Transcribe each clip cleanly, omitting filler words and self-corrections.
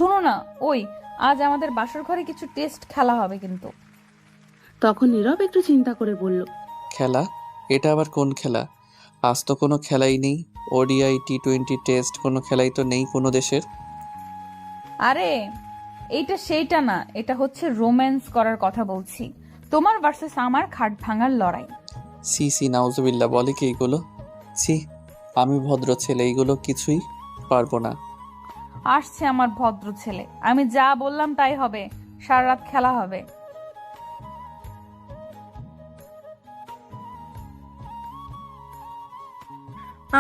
শোনো না, ওই আজ আমাদের বাসর ঘরে কিছু টেস্ট খেলা হবে কিন্তু। তখন নীরব একটু চিন্তা করে বলল, খেলা? এটা আবার কোন খেলা? আজ তো কোনো খেলাই নেই। ওডিআই টি-20 টেস্ট কোনো খেলাই তো নেই কোনো দেশের। আরে এইটা সেইটা না, এটা হচ্ছে রোম্যান্স করার কথা বলছি। তোমার ভার্সেস আমার খাট ভাঙার লড়াই। সি সি নাউজুবিল্লাহ, বলে কি এগুলো? ছি, আমি ভদ্র ছেলে, এইগুলো কিছুই পারবো না। আসছে আমার ভদ্র ছেলে, আমি যা বললাম তাই হবে। সারা রাত খেলা হবে।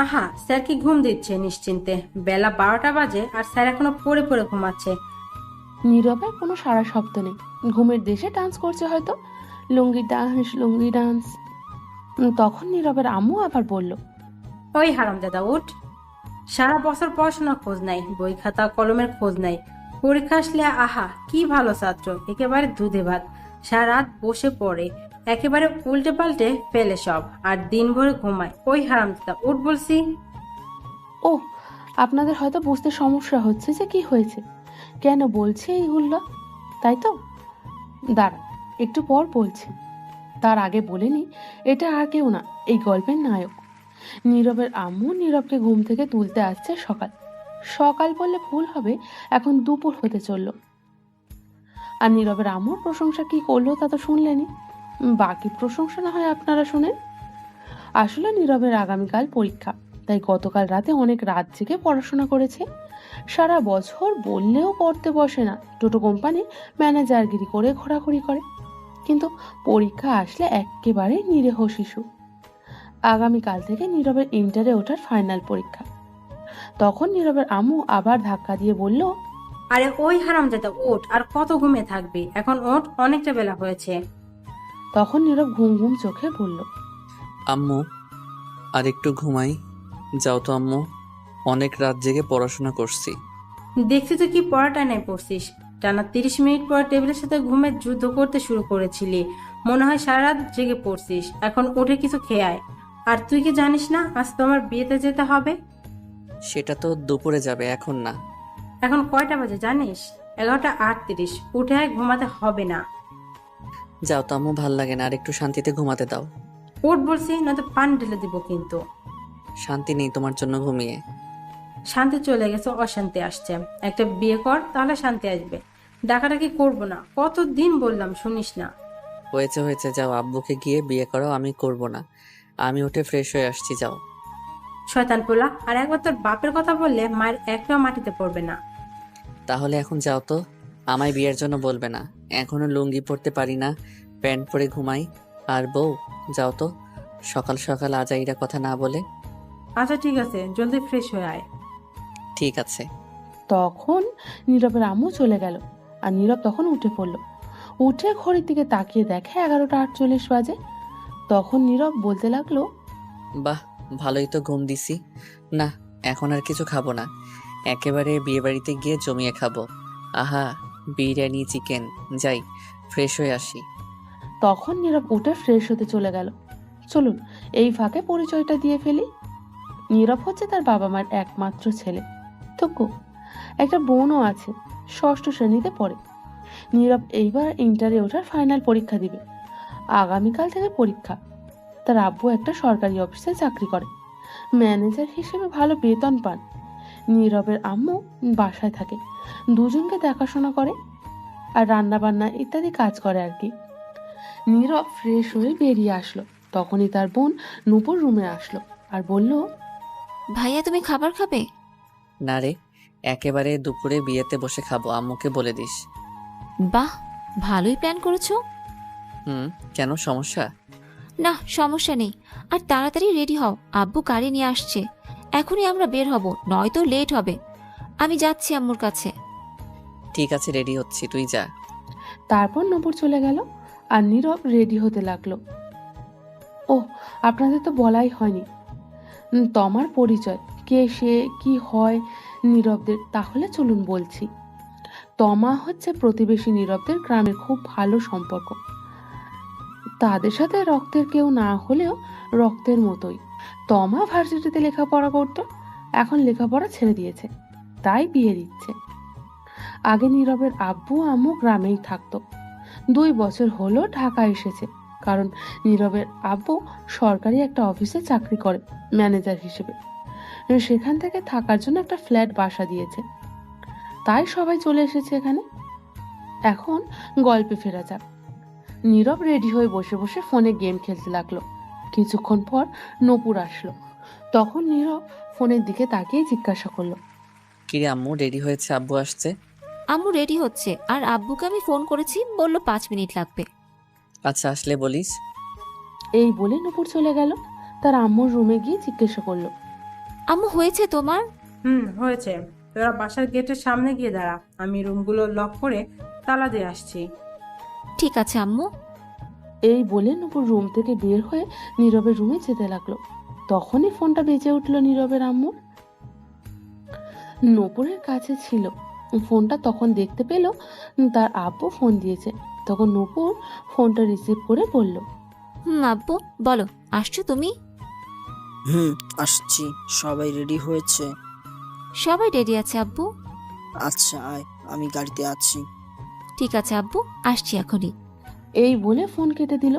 আহা, স্যার কি ঘুম দিচ্ছে নিশ্চিন্তে? বেলা 12টা বাজে আর স্যার এখনো পড়ে পড়ে ঘুমাচ্ছে। নীরবের কোনো সারা শব্দ নেই। ঘুমের দেশে ডান্স করছে হয়তো, লুঙ্গি ডান্স লুঙ্গি ডান্স। তখন নীরবের আম্মু আবার বলল, ওই হারামজাদা উঠ। সারা বছর পড়াশোনার খোঁজ নাই, বই খাতা কলমের খোঁজ নাই। পরীক্ষা আসলে আহা কি ভালো ছাত্র, একেবারে দুধে ভাত। সারা রাত বসে পড়ে, একেবারে উল্টে পাল্টে ফেলে সব, আর দিন ভরে ঘুমায়। ওই হারামজাদা উঠ বলছি। ও, আপনাদের হয়তো বুঝতে সমস্যা হচ্ছে যে কি হয়েছে, কেন বলছে এইগুলো, তাই তো? দাঁড়া, একটু পর বলছি। তার আগে বলেনি, এটা আর কেউ না, এই গল্পের নায়ক। নীরবের আম্মু নীরবকে ঘুম থেকে তুলতে আসছে সকাল সকাল বললে ভুল হবে, এখন দুপুর হতে চলল। আর নীরবের আম্মুর প্রশংসা কি করলো তা তো শুনলেনি। বাকি প্রশংসা না হয় আপনারা শোনেন। আসলে নীরবের আগামীকাল পরীক্ষা, তাই গতকাল রাতে অনেক রাত জেগে পড়াশোনা করেছে। সারা বছর বললেও পড়তে বসে না, টোটো কোম্পানি ম্যানেজারগিরি করে ঘোরাঘুরি করে। কিন্তু পরীক্ষা আসলে একেবারে নিরীহ শিশু। আগামীকাল থেকে নীরবের ইন্টারে ওঠার ফাইনাল পরীক্ষা। তখন নীরবের আম্মু আবার ধাক্কা দিয়ে বলল, আরে ওই হারামজাদা ওঠ, আর কত ঘুমিয়ে থাকবি? এখন ওঠ, অনেকটা বেলা হয়েছে। তখন নীরব ঘুম ঘুম চোখে বলল, আম্মু, আর একটু ঘুমাই। যাও তো আম্মু, অনেক রাত জেগে পড়াশোনা করছি। দেখছি তো কি পড়াটা নাই পড়ছিস। টানা 30 মিনিট পর টেবিলের সাথে ঘুমের যুদ্ধ করতে শুরু করেছিলি। মনে হয় সারা রাত জেগে পড়ছিস। এখন উঠে কিছু খেয়ে আয়। আর তুই কি জানিস না আজ তো আমার বিয়েতে যেতে হবে? সেটা তো দুপুরে যাবে, এখন না। এখন কয়টা বাজে জানিস? 11টা 38। উঠে আয়, ঘুমাতে হবে না। যাও তো আম্মু, ভাল লাগে না, আর একটু শান্তিতে ঘুমাতে দাও। উঠ বলছি, নয়তো পানি ঢেলে দিব কিন্তু। শান্তি নেই তোমার জন্য ঘুমিয়ে। শান্তি চলে গেছে, অশান্তি আসছে। একটা বিয়ে কর, তাহলে শান্তি আসবে। ডাকাডাকি করবো না, কতদিন বললাম শুনিস না। হয়েছে হয়েছে, যাও আব্বুকে গিয়ে বিয়ে করো, আমি করব না। আমি উঠে ফ্রেশ হয়ে আসছি, যাও। শয়তান পোলা, আর একবার তোর বাপের কথা বললে মায়ের একটা মাটিতে পড়বে না। তাহলে এখন যাও তো, আমায় বিয়ের জন্য বলবে না। এখনো লুঙ্গি পরতে পারি না, প্যান্ট পরে ঘুমাই। আর বউ, যাও তো, সকাল সকাল আজাইরা কথা না বলে। আচ্ছা ঠিক আছে, জলদি ফ্রেশ হয়ে আয়। ঠিক আছে। তখন নীরবের আম্মু চলে গেল। আর নীরব তখন উঠে পড়ল। উঠে ঘড়ির দিকে তাকিয়ে দেখে 11টা 48 বাজে। তখন নীরব বলতে লাগলো, বাহ, ভালোই তো ঘুম দিছি। না, এখন আর কিছু খাবো না, একেবারে বিয়ে বাড়িতে গিয়ে জমিয়ে খাবো। আহা, বিরিয়ানি চিকেন। যাই, ফ্রেশ হয়ে আসি। তখন নীরব উঠে ফ্রেশ হতে চলে গেল। চলুন এই ফাঁকে পরিচয়টা দিয়ে ফেলি। নীরব হচ্ছে তার বাবা মার একমাত্র ছেলে। তবু একটা বোনও আছে, ষষ্ঠ শ্রেণীতে পড়ে। নীরব এইবার ইন্টারে ওঠার ফাইনাল পরীক্ষা দিবে। আগামীকাল থেকে পরীক্ষা। তার আব্বু একটা সরকারি অফিসে চাকরি করে, ম্যানেজার হিসেবে ভালো বেতন পান। নীরবের আম্মু বাসায় থাকে, দুজনকে দেখাশোনা করে আর রান্না বান্না ইত্যাদি কাজ করে আর কি। নীরব ফ্রেশ হয়ে বেরিয়ে আসলো। তখনই তার বোন নূপুর রুমে আসলো আর বলল, ভাইয়া তুমি খাবার খাবে? না রে, একেবারে দুপুরে বিয়েতে বসে খাবো, আম্মুকে বলে দিস। বাহ, ভালোই প্ল্যান করেছো। কেন, সমস্যা? না, সমস্যা নেই। আর তাড়াতাড়ি রেডি হও, আব্বু গাড়ি নিয়ে আসছে। এখনই আমরা বের হব, নয়তো লেট হবে। আমি যাচ্ছি আম্মুর কাছে। ঠিক আছে, রেডি হচ্ছি, তুই যা। তারপর নূপুর চলে গেল আর নীরব রেডি হতে লাগলো। ও, আপনাদের তো বলাই হয়নি তমার পরিচয়, কে সে, কি হয় নীরবদের। তাহলে চলুন বলছি। তমা হচ্ছে প্রতিবেশী নীরবদের গ্রামের খুব ভালো সম্পর্ক। তাদের সাথে রক্তের কেউ না হলেও রক্তের মতোই। তমা ভার্সিটিতে লেখাপড়া করত, এখন লেখাপড়া ছেড়ে দিয়েছে, তাই বিয়ে দিচ্ছে। আগে নীরবের আব্বু আম্মু গ্রামেই থাকতো। 2 বছর হলো ঢাকা এসেছে, কারণ নীরবের আব্বু সরকারি একটা অফিসে চাকরি করে ম্যানেজার হিসেবে। সেখান থেকে থাকার জন্য একটা ফ্ল্যাট বাসা দিয়েছে, তাই সবাই চলে এসেছে এখানে। এখন গল্পে ফেরা যাক। নীরব রেডি হয়ে বসে বসে ফোনে গেম খেলতে লাগলো। কিছুক্ষণ পর নূপুর আসলো। তখন নীরব ফোনের দিকে তাকিয়ে জিজ্ঞাসা করলো, কিরে আম্মু, রেডি হয়েছে, আব্বু আসছে। আম্মু রেডি হচ্ছে, আর আব্বুকে আমি ফোন করেছি, বলল 5 মিনিট লাগবে। আচ্ছা, আসলে বলিস। এই বলে নূপুর চলে গেল। তার আম্মুর রুমে গিয়ে জিজ্ঞাসা করলো, আম্মু হয়েছে তোমার? হয়েছে। তোরা বাসার গেটের সামনে গিয়ে দাঁড়া, আমি রুমগুলো লক করে তালা দিয়ে আসছি। ঠিক আছে আম্মু। এই বলে নূপুর রুম থেকে বের হয়ে নীরবের রুমে যেতে লাগলো। তখনই ফোনটা বেজে উঠলো নীরবের আম্মুর। নূপুরের কাছে ছিল ফোনটা। তখন দেখতে পেল তার আব্বু ফোন দিয়েছে। তখন নূপুর ফোনটা রিসিভ করে বলল, আব্বু বলো, আসছো তুমি? আসছি। সবাই রেডি হয়েছে? সবাই রেডি আছে আব্বু। আচ্ছা আয়, আমি গাড়িতে আছি। ঠিক আছে আব্বু, আসছি এখনই। এই বলে ফোন কেটে দিল।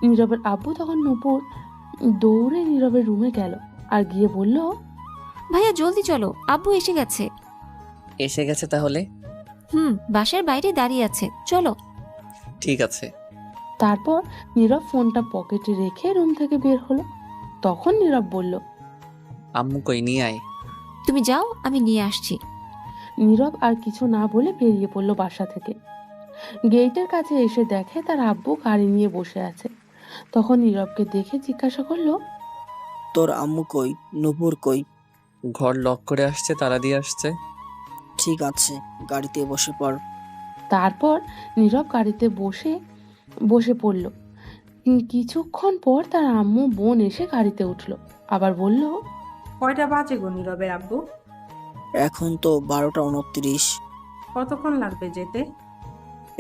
নীরবের আব্বু তখন নূপুর দৌড়ে নীরবের রুমে গেল আর গিয়ে বলল, ভাইয়া জলদি চলো, আব্বু এসে গেছে। এসে গেছে তাহলে? বাসার বাইরে দাঁড়িয়ে আছে, চলো। ঠিক আছে। তারপর নীরব ফোনটা পকেটে রেখে রুম থেকে বের হলো। তখন নীরব বলল, আম্মু কই, নিয়ে আয়। তুমি যাও, আমি নিয়ে আসছি। নীরব আর কিছু না বলে বেরিয়ে পড়ল বাসা থেকে। গেটের কাছে এসে দেখে তার আব্বু গাড়ি নিয়ে বসে আছে। তখন নীরবকে দেখে জিজ্ঞাসা করলো, তোর আম্মু কই? নূপুর কই? ঘর লক করে আসছে, তালা দিয়ে আসছে। ঠিক আছে, গাড়িতে বসে পড়। তারপর নীরব গাড়িতে বসে বসে পড়ল। কিছুক্ষণ পর তার আম্মু বোন এসে গাড়িতে উঠলো, আবার বলল, কয়টা বাজে গো নীরবের আব্বু? এখন তো 12টা 29। কতক্ষণ লাগবে যেতে?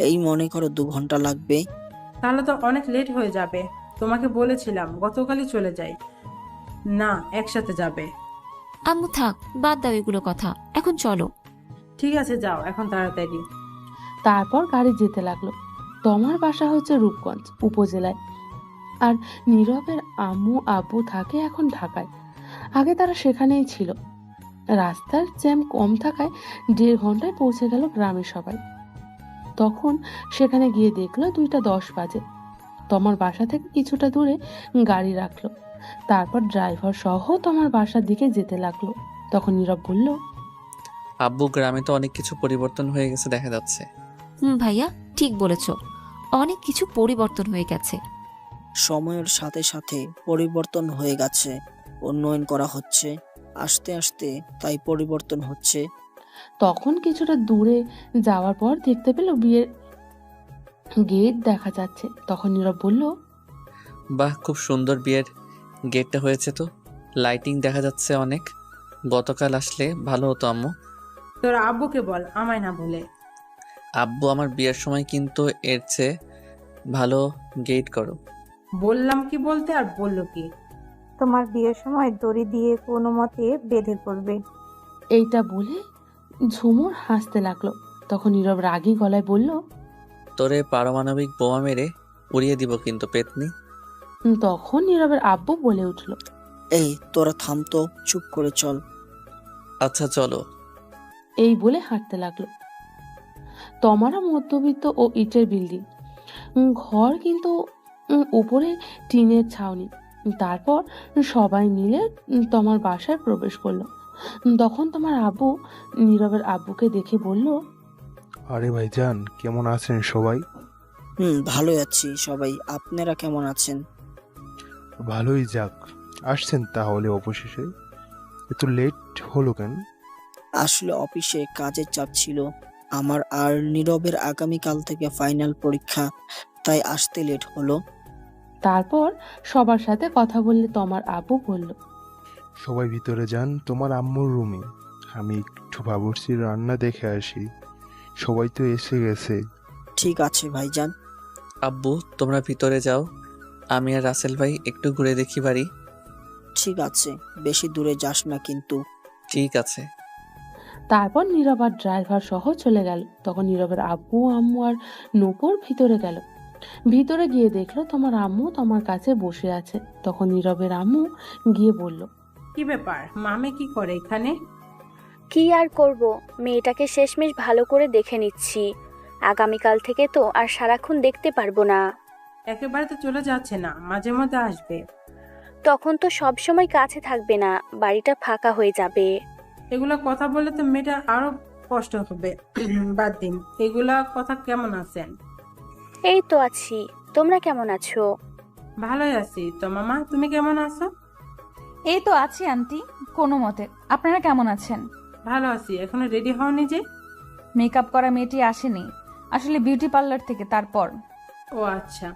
এই মনে করো 2 ঘন্টা লাগবে। তাহলে তো অনেক লেট হয়ে যাবে। তোমাকে বলেছিলাম গতকালই চলে যাই। না, একসাথে যাবে। আম্মু থাক, বাদ দাও এগুলো কথা, এখন চলো। ঠিক আছে, যাও এখন তাড়াতাড়ি। তারপর গাড়ি যেতে লাগলো। তমার বাসা হচ্ছে রূপগঞ্জ উপজেলায়, আর নীরবের আম্মু আব্বু থাকে এখন ঢাকায়। আগে তারা সেখানেই ছিল। রাস্তার জ্যাম কম থাকায় 1.5 ঘন্টায় পৌঁছে গেল গ্রামের সবাই। তখন সেখানে গিয়ে দেখলো 2টা 10 বাজে। তমার বাসা থেকে কিছুটা দূরে গাড়ি রাখলো। তারপর ড্রাইভার সহ তমার বাসার দিকে যেতে লাগলো। তখন নীরব বলল, আব্বু, গ্রামে তো অনেক কিছু পরিবর্তন হয়ে গেছে দেখা যাচ্ছে। ভাইয়া ঠিক বলেছ, অনেক কিছু পরিবর্তন হয়ে গেছে। সময়ের সাথে সাথে পরিবর্তন হয়ে গেছে, উন্নয়ন করা হচ্ছে আস্তে আস্তে, তাই পরিবর্তন হচ্ছে। তখন কিছুটা দূরে যাওয়ার পর দেখতে পেল বিয়ের গেট দেখা যাচ্ছে। তখন নীরব বলল, বাহ, খুব সুন্দর বিয়ের গেটটা হয়েছে তো। লাইটিং দেখা যাচ্ছে অনেক। গতকাল আসলে ভালো হতো আম্মু। তোর আব্বুকে বল, আমায় না বলে। আব্বু, আমার বিয়ের সময় কিন্তু এর চেয়ে ভালো গেট করো। বললাম কি বলতে, আর বললো কি? তোমার বিয়ের সময় দড়ি দিয়ে কোনো মতে বেঁধে পড়বে। এইটা বলে ঝুমুর হাসতে লাগলো। তখন নীরব রাগী গলায় বলল, তোরে পারমাণবিক বোমা মেরে উড়িয়ে দিব কিন্তু পেতনি। তখন নীরবের আব্বু বলে উঠল, এই তোরা থাম তো, চুপ করে চল। আচ্ছা চলো। এই বলে হাঁটতে লাগলো। তমারা মধ্যবিত্ত ও ইটের বিল্ডিং ঘর, কিন্তু উপরে টিনের ছাউনি। তারপর সবাই মিলে তোমার বাসায় প্রবেশ করলো। তখন তোমার আব্বু নীরবের আব্বুকে দেখে বলল, আরে ভাইজান, কেমন আছেন সবাই? ভালোই আছি সবাই। আপনারা কেমন আছেন? ভালোই যাক, আসছেন তাহলে অবশেষে। এত লেট হলো কেন? আসলে অফিসে কাজের চাপ ছিল আমার, আর নীরবের আগামীকাল থেকে ফাইনাল পরীক্ষা, তাই আসতে লেট হলো। তারপর সবার সাথে কথা বললে তোমার আব্বু বলল, সবাই ভিতরে যান, তোমার আম্মুর রুমে। আমি একটু বাবুর্চির রান্না দেখে আসি। সবাই তো এসে গেছে। ঠিক আছে ভাইজান। আব্বু, তোমরা ভিতরে যাও, আমি আর রাসেল ভাই একটু ঘুরে দেখি বাড়ি। ঠিক আছে, বেশি দূরে যাস না কিন্তু। ঠিক আছে। তারপর নীরব আর ড্রাইভার সহ চলে গেল। তখন নীরবের আব্বু আম্মু আর নূপুর ভিতরে গেল। ভিতরে গিয়ে দেখলো তোমার আম্মু তোমার কাছে বসে আছে। তখন নীরবের আম্মু গিয়ে বলল, কি ব্যাপার, মামে কি করে এখানে? কি আর করব, মেয়েটাকে শেষমেশ ভালো করে দেখে নিচ্ছি। আগামীকাল থেকে তো আর সারাক্ষণ দেখতে পারবো না। একেবারে তো চলে যাচ্ছে না, মাঝে মধ্যে আসবে। তখন তো সব সময় কাছে থাকবে না, বাড়িটা ফাঁকা হয়ে যাবে। এগুলা কথা বলে তো মেয়েটার আরো কষ্ট হবে। বাদ দিন, এগুলা কথা। কেমন আছেন? এই তো আছি, তোমরা কেমন আছো? ভালোই আছি তো মামা, তুমি কেমন আছো? এই তো আছি আন্টি, কোনো মতে। আপনারা কেমন আছেন? ভালো আছি। এখনো রেডি হওনি যে? মেকআপ করা মেয়েটি আসেনি, আসলে বিউটি পার্লার থেকে। তারপর ও আচ্ছা।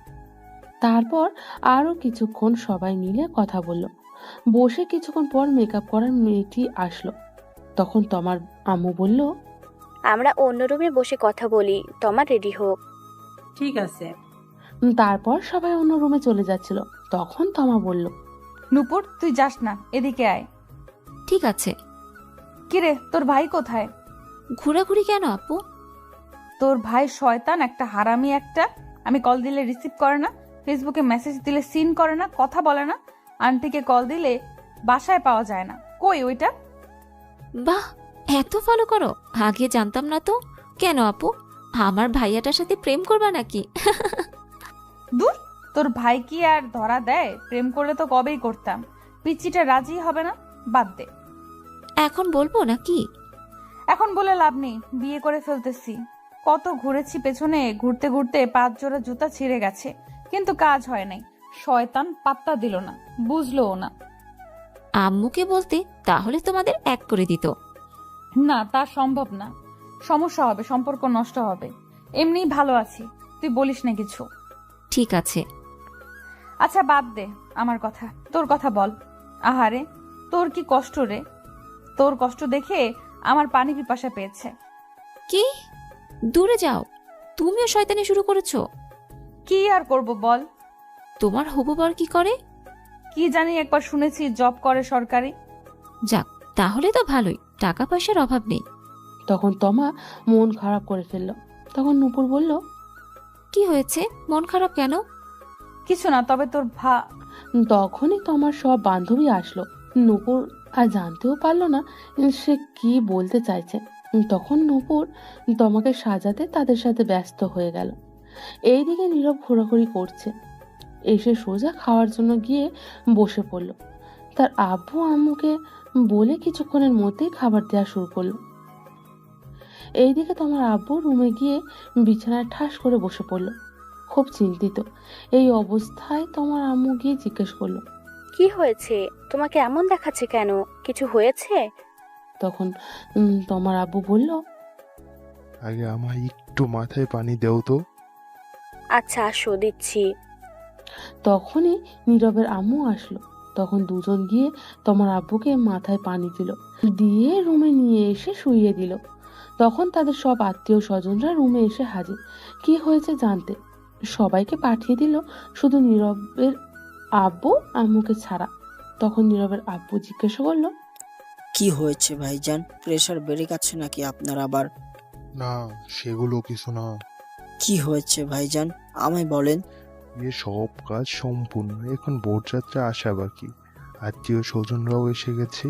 তারপর আরো কিছুক্ষণ সবাই মিলে কথা বলল। বসে কিছুক্ষণ পর মেকআপ করার মেয়েটি আসলো। তখন তোমার আম্মু বলল, আমরা অন্য রুমে বসে কথা বলি, তোমার রেডি হোক। ঠিক আছে। তারপর সবাই অন্য রুমে চলে যাচ্ছিল। তখন তমা বলল, নূপুর তুই যাস না, এদিকে আয়। ঠিক আছে। কিরে তোর ভাই কোথায়? ঘোরাঘুরি কেন আপু? তোর ভাই শয়তান একটা, হারামি একটা। আমি কল দিলে রিসিভ করে না, ফেসবুকে মেসেজ দিলে সিন করে না, কথা বলে না। আন্টিকে কল দিলে বাসায় পাওয়া যায় না। কই ওইটা? বাহ, এত ফলো করো, আগে জানতাম না তো। কেন আপু, আমার ভাইয়াটার সাথে প্রেম করবা নাকি? দূর, তোর ভাই কি আর ধরা দেয়? প্রেম করলে তো কবেই করতাম। পিচ্চিটা রাজি হবে না, বাদ দে। এখন বলবো নাকি? এখন বলে লাভ নেই, বিয়ে করে ফেলতেছি। কত ঘুরেছি পেছনে, ঘুরতে ঘুরতে 5 জোড়া জুতা ছিঁড়ে গেছে, কিন্তু কাজ হয় নাই। শয়তান পাত্তা দিল না, বুঝলোও না। আম্মুকে বলতে তাহলে তোমাদের এক করে দিত। না, তা সম্ভব না। সমস্যা হবে, সম্পর্ক নষ্ট হবে। এমনিই ভালো আছি, তুই বলিস না কিছু। ঠিক আছে। আচ্ছা বাদ দে আমার কথা, তোর কথা বল। আহারে, তোর কি কষ্ট রে। তোর কষ্ট দেখে আমার পানি পিপাসা পেয়েছে। কি? দূরে যাও, তুমিও শয়তানি শুরু করেছো। কি আর করব বল। তোমার হবু বর কি করে? কি জানি, একবার শুনেছি জব করে সরকারি। যাক, তাহলে তো ভালোই, টাকা পয়সার অভাব নেই। তখন তমা মন খারাপ করে ফেলল। তখন নূপুর বলল, কি হয়েছে, মন খারাপ কেন? কিছু না, তবে তোর তখনই তোমার সব বান্ধবী আসলো। নূপুর আর জানতেও পারলো না সে কি বলতে চাইছে। তখন নূপুর তোমাকে সাজাতে তাদের সাথে ব্যস্ত হয়ে গেল। এইদিকে নীরব ঘোরাঘুরি করছে, এসে সোজা খাওয়ার জন্য গিয়ে বসে পড়ল। তার আব্বু আম্মুকে বলে কিছুক্ষণের মধ্যেই খাবার দেওয়া শুরু করলো। এইদিকে তোমার আব্বু রুমে গিয়ে বিছানায় ঠাস করে বসে পড়ল, খুব চিন্তিত। এই অবস্থায় তোমার আম্মু গিয়ে জিজ্ঞেস করলো, কি হয়েছে, তোমাকে এমন দেখাচ্ছে কেন? কিছু হয়েছে? তখন তোমার আব্বু বলল, আগে আমার একটু মাথায় পানি দেও তো। আচ্ছা আসো, দিচ্ছি। তখনই নীরবের আম্মু আসলো। তখন দুজন গিয়ে তোমার আব্বুকে মাথায় পানি দিল, দিয়ে রুমে নিয়ে এসে শুইয়ে দিল। তখন তাদের সব আত্মীয় স্বজনরা রুমে এসে হাজির, কি হয়েছে জানতে। সবাইকে পাঠিয়ে দিল, শুধু নীরবের আব্বু আম্মুকে ছাড়া। তখন নীরবের আব্বু জিজ্ঞাসা করলো, কি হয়েছে ভাইজান? প্রেসার বেড়ে গেছে নাকি আপনার আবার? না, সেগুলো কিছু না। কি হয়েছে ভাইজান, আমায় বলেন। সব কাজ সম্পূর্ণ, এখন বরযাত্রা আসা বাকি। আত্মীয় স্বজনরাও এসে গেছে,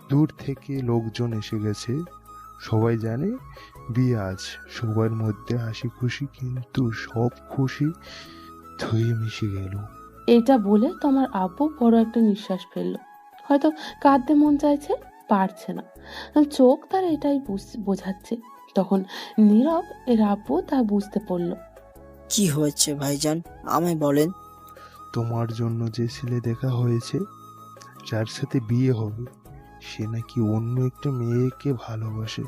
দূর থেকে লোকজন এসে গেছে। সবাই জানে বিয়ে আজ, সবার মধ্যে হাসি খুশি, কিন্তু সব খুশি ধুয়ে মিশে গেল। এটা বলে তোমার আব্বু বড় একটা নিঃশ্বাস ফেললো। হয়তো কাঁদতে মন চাইছে, পারছে না, চোখ তার এটাই বোঝাচ্ছে। তখন নীরব এর আব্বু তা বুঝতে পারলো। কি হয়েছে ভাইজান, আমায় বলেন। তোমার জন্য যে ছেলে দেখা হয়েছে, যার সাথে বিয়ে হবে, সে নাকি অন্য একটা মেয়েকে ভালোবাসে,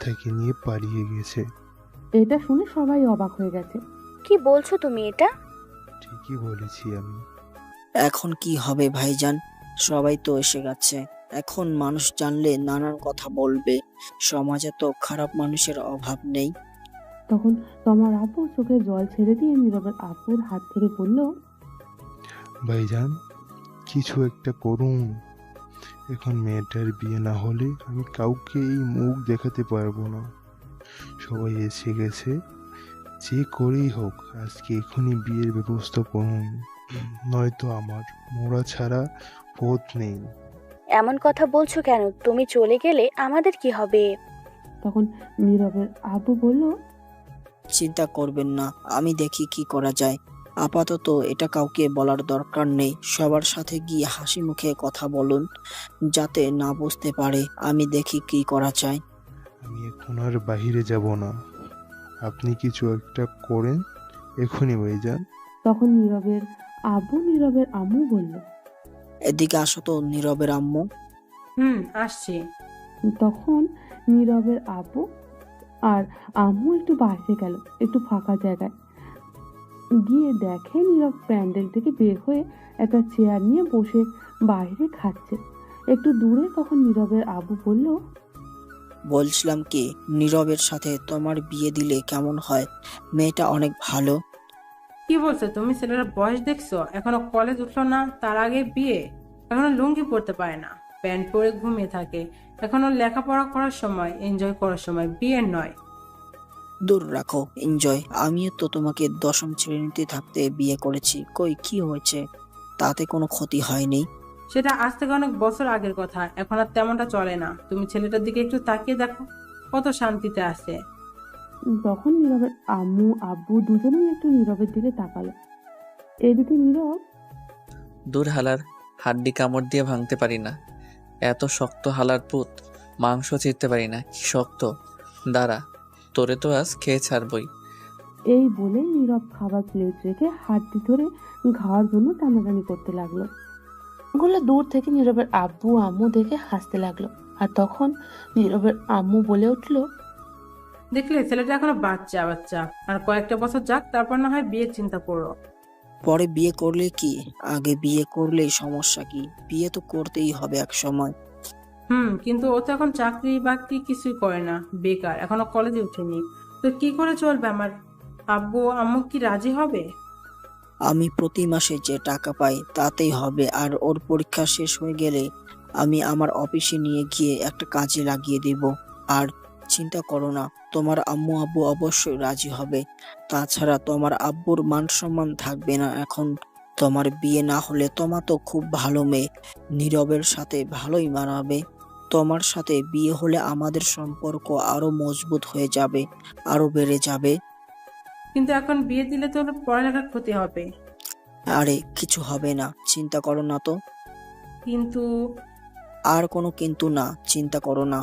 তাকে নিয়ে পালিয়ে গেছে। এটা শুনে সবাই অবাক হয়ে গেছে। কি বলছো তুমি এটা? ঠিকই বলেছি আমি। এখন কি হবে ভাইজান? সবাই তো এসে গেছে, এখন মানুষ জানলে নানান কথা বলবে। সমাজে তো খারাপ মানুষের অভাব নেই। তখন তোমার আব্বু চোখে জল ছেড়ে দিয়ে নীরবের আব্বুর হাত থেকে বলল, ভাইজান, কিছু একটা করুন, এখন মেয়েটার বিয়ে না হলে আমি কাউকে এই মুখ দেখাতে পারবো না। সবাই এসে গেছে, যে করেই হোক আজকে এখনই বিয়ের ব্যবস্থা করুন, নয়তো আমার মোরা ছাড়া পথ নেই। এমন কথা বলছো কেন? তুমি চলে গেলে আমাদের কি হবে? তখন নীরবের আব্বু বলল, চিন্তা করবেন না, আমি দেখি কি করা যায়। আপাতত এটা কাউকে বলার দরকার নেই। সবার সাথে গিয়ে হাসি মুখে কথা বলুন, যাতে না বুঝতে পারে। আমি দেখি কি করা যায়। আমি এখন আর বাহিরে যাব না, আপনি কিছু একটা করেন এখনই ভাইজান। তখন নীরবের আব্বু নীরবের আম্মু বলল। এদিকে আসো তো নীরবের আম্মু। আসছি। তখন নীরবের আব্বু আর আম্মু একটু বাইরে গেল, একটু ফাঁকা জায়গায় গিয়ে দেখে নীরব প্যান্ডেল থেকে বের হয়ে একটা চেয়ার নিয়ে বসে বাইরে খাচ্ছে একটু দূরে। তখন নীরবের আব্বু বলল, বলছিলাম কি, নীরবের সাথে তোমার বিয়ে দিলে কেমন হয়? মেয়েটা অনেক ভালো। কি বলছো তুমি? ছেলেটার বয়স দেখছো? এখনো কলেজ উঠলো না, তার আগে বিয়ে? এখনো লুঙ্গি পরতে পারে না, প্যান্ট পরে ঘুমিয়ে থাকে। এখনো লেখাপড়া করার সময়, এনজয় করার সময়, বিয়ের নয়। দূর রাখো এনজয়। আমিও তো তোমাকে দশম শ্রেণীতে থাকতে বিয়ে করেছি, কই কি হয়েছে? তাতে কোনো ক্ষতি হয়নি। সেটা আজ থেকে অনেক বছর আগের কথা, এখন আর তেমনটা চলে না। তুমি ছেলেটার দিকে একটু তাকিয়ে দেখো, কত শান্তিতে আছে। তখন নীরবের আম্মু আব্বু দুজনেই একটু নীরবের দিকে তাকালো। এদিকে নীরব, দূর হালার, হাড্ডি কামড় দিয়ে ভাঙতে পারি না, এত শক্ত হালার পুত, মাংস চিরতে পারি না, কি শক্ত। দাঁড়া, তোরে তো আজ খেয়ে ছাড়বই। এই বলে নীরব খাবার প্লেট রেখে হাড্ডি ধরে খাওয়ার জন্য টানাটানি করতে লাগলো। ওগুলো দূর থেকে নীরবের আব্বু আম্মু দেখে হাসতে লাগলো। আর তখন নীরবের আম্মু বলে উঠলো, দেখলে ছেলেটা এখনো বাচ্চা বাচ্চা, আর কয়েকটা বছর যাক, তারপর না হয় বিয়ের চিন্তা করো। পরে বিয়ে করলে কি? আগে বিয়ে করলে সমস্যা কি? বিয়ে তো করতেই হবে এক সময়। কিন্তু ও তো এখন চাকরি বাকরি কিছুই করে না, বেকার, এখনো কলেজে উঠেনি। তো কি করে চলবে? আমার আব্বু আম্মু কি রাজি হবে? আমি প্রতি মাসে যে টাকা পাই তাতেই হবে। আর ওর পরীক্ষা শেষ হয়ে গেলে আমি আমার অফিসে নিয়ে গিয়ে একটা কাজে লাগিয়ে দেব। আর চিন্তা করো না, তোমার আম্মু আব্বু অবশ্যই রাজি হবে। তাছাড়া তোমার আব্বুর মান সম্মান থাকবে না এখন। তোমার বিয়ে না হলে তোমার তো খুব ভালো মেয়ে, নীরবের সাথে ভালোই মানাবে। তোমার সাথে বিয়ে হলে আমাদের সম্পর্ক আরো মজবুত হয়ে যাবে, আরো বেড়ে যাবে। কিন্তু এখন বিয়ে দিলে তো ওর পড়ালেখার ক্ষতি হবে। আরে কিছু হবে না, চিন্তা করো না তো। কিন্তু আর কোনো কিন্তু না, চিন্তা করো না।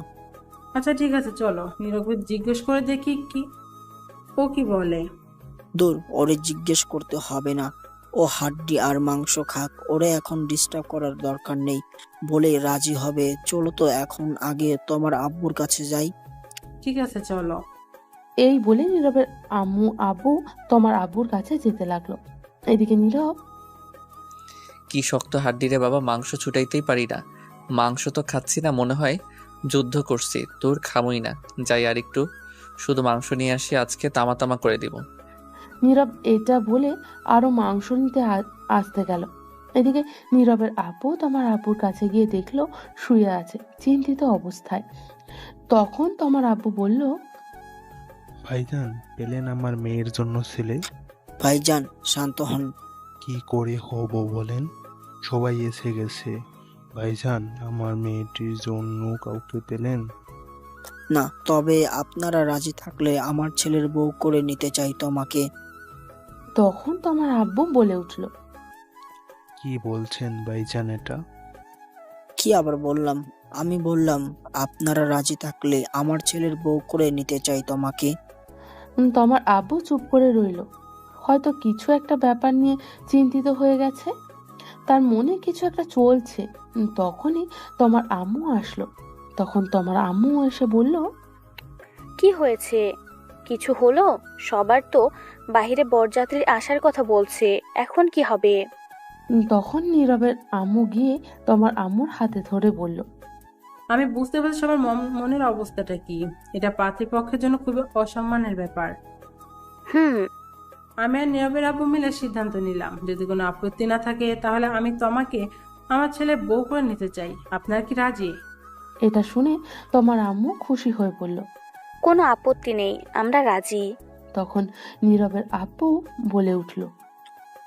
আচ্ছা ঠিক আছে, চলো নীরবকে জিজ্ঞেস করে দেখি কি ও কি বলে। দূর, ওরে জিজ্ঞেস করতে হবে না। ও হাড্ডি আর মাংস খাক, ওরে এখন ডিস্টার্ব করার দরকার নেই। বলে রাজি হবে। চলো তো এখন আগে তোমার আব্বুর কাছে যাই। ঠিক আছে চলো। এই বলে নীরবের আম্মু আব্বু তোমার আব্বুর কাছে যেতে লাগলো। এদিকে নীরব, কি শক্ত হাড্ডি রে বাবা, মাংস ছুটাইতেই পারি না। মাংস তো খাচ্ছি না, মনে হয় যুদ্ধ করছি। তোর খামই না, যাই আর একটু শুধু মাংস নিয়ে আসি, আজকে তামা তামা করে দিব। নীরব এটা বলে আরো মাংস নিতে আসতে গেল। এদিকে নীরবের আব্বু তোমার আব্বুর কাছে গিয়ে দেখলো শুয়ে আছে চিন্তিত অবস্থায়। তখন তোমার আব্বু বলল, ভাইজান, পেলেন আমার মেয়ের জন্য ছেলে? ভাইজান শান্ত হন। কি করে হব বলেন? সবাই এসে গেছে। ভাইজান, আমার মেয়েটির জন্য কাউকে পেলেন? না, তবে আপনারা রাজি থাকলে আমার ছেলের বউ করে নিতে চাই তোমাকে। তখন তোমার আব্বু বলে উঠল, কি বলছেন ভাইজান এটা? কি আবার বললাম? আমি বললাম আপনারা রাজি থাকলে আমার ছেলের বউ করে নিতে চাই তোমাকে। তোমার আব্বু চুপ করে রইল। হয়তো কিছু একটা ব্যাপার নিয়ে চিন্তিত হয়ে গেছে, তার মনে কিছু একটা চলছে। তখনই তোমার আম্মু আসলো। তখন তোমার আম্মু এসে বলল, কি হয়েছে? কিছু হলো? সবার তো বাইরে বরযাত্রীর আসার কথা বলছে, এখন কি হবে? তখন নীরবের আম্মু গিয়ে তোমার আম্মুর হাতে ধরে বলল, আমি বুঝতে পারছি সবার মনের অবস্থাটা কি। এটা পাত্রীপক্ষের জন্য খুবই অসম্মানের ব্যাপার। আমি আর নীরবের আব্বু মিলে সিদ্ধান্ত নিলাম, যদি কোনো আপত্তি না থাকে তাহলে আমি তোমাকে আমার ছেলে বউ করে নিতে চাই, আপনার কি রাজি? এটা শুনে তোমার আম্মু খুশি হয়ে পড়ল। কোনো আপত্তি নেই, আমরা রাজি। তখন নীরবের আব্বু বলে উঠল,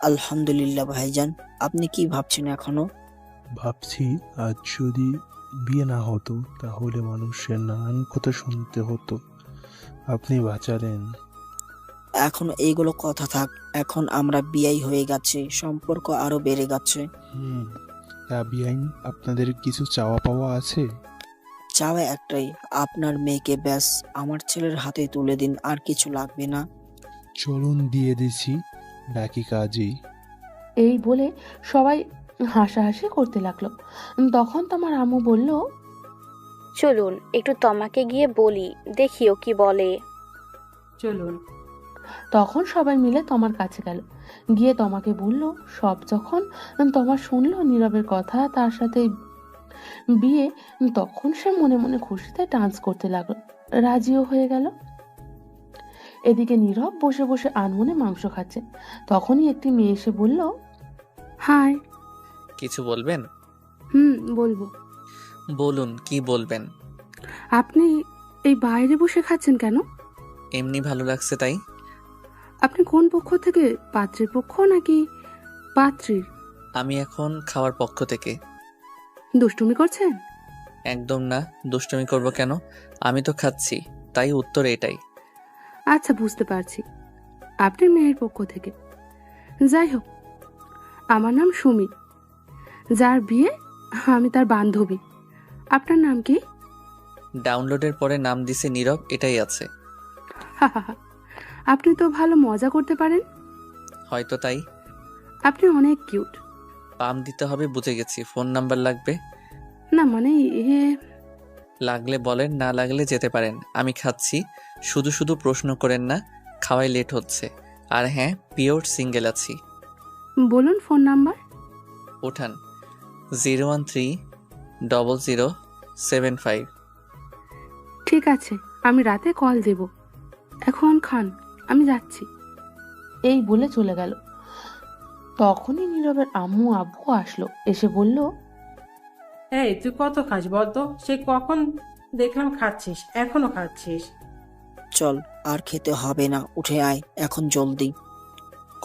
আলহামদুলিল্লাহ ভাইজান, আপনি কি ভাবছেন এখনো? ভাবছি আজ যদি বিয়ে না হতো তাহলে মানুষের নানান কথা শুনতে হতো, আপনি বাঁচালেন। এখন এইগুলো কথা থাক, এখন আমরা বিয়াই হয়ে গেছে, সম্পর্ক আরো বেড়ে গেছে। তা বিআইন, আপনাদের কিছু চাওয়া পাওয়া আছে? চাওয়া একটাই, আপনার মেয়েকে ব্যাস আমার ছেলের হাতে তুলে দিন, আর কিছু লাগবে না। চলুন দিয়ে দিছি, বাকি কাজই। এই বলে সবাই হাসাহাসি করতে লাগলো। তখন তোমার আম্মু বলল, চলুন একটু তমাকে গিয়ে বলি, দেখিও কি বলে। চলুন। তখন সবাই মিলে তোমার কাছে গেল, গিয়ে তোমাকে বলল সব। যখন তোমার শুনলো নীরবের কথা, তার সাথে বিয়ে, তখন সে মনে মনে খুশিতে ডান্স করতে লাগলো, রাজিও হয়ে গেল। এদিকে নীরব বসে বসে আনমনে মাংস খাচ্ছে। তখনই একটি মেয়ে এসে বলল, হাই। কিছু বলবেন? বলবো। বলুন, কি বলবেন? আপনি এই বাইরে বসে খাচ্ছেন কেন? এমনি ভালো লাগছে তাই। আপনি কোন পক্ষ থেকে, পাত্রের পক্ষ নাকি পাত্রীর? আমি এখন খাওয়ার পক্ষ থেকে। দুষ্টুমি করছেন? একদম না, দুষ্টুমি করব কেন? আমি তো খাচ্ছি, তাই উত্তর এটাই। আচ্ছা, বুঝতে পারছি, আপনি মেয়ের পক্ষ থেকে। যাই হোক, আমার নাম সুমি, যার বিয়ে আমি তার বান্ধবী। আপনার নাম কি? ডাউনলোডের পরে নাম দিছে নীরব, এটাই আছে। আপনি তো ভালো মজা করতে পারেন। হয়তো তাই। আপনি অনেক কিউট। পাম দিতে হবে, বুঝে গেছি। ফোন নাম্বার লাগবে? না মানে লাগলে বলেন, না লাগলে যেতে পারেন। আমি খাচ্ছি, শুধু শুধু প্রশ্ন করেন না, খাওয়াই লেট হচ্ছে। আর হ্যাঁ, পিওর সিঙ্গেল আছি। বলুন ফোন নাম্বার। ওঠান, 0130075। ঠিক আছে, আমি রাতে কল দেব। এখন খান, আমি যাচ্ছি। এই বলে চলে গেল। তখনই নীরবের আম্মু আব্বু আসলো, এসে বলল, এই তুই কত খাস বলতো? সে কখন দেখলাম খাচ্ছিস, এখনো খাচ্ছিস? চল, আর খেতে হবে না, উঠে আয় এখন জলদি।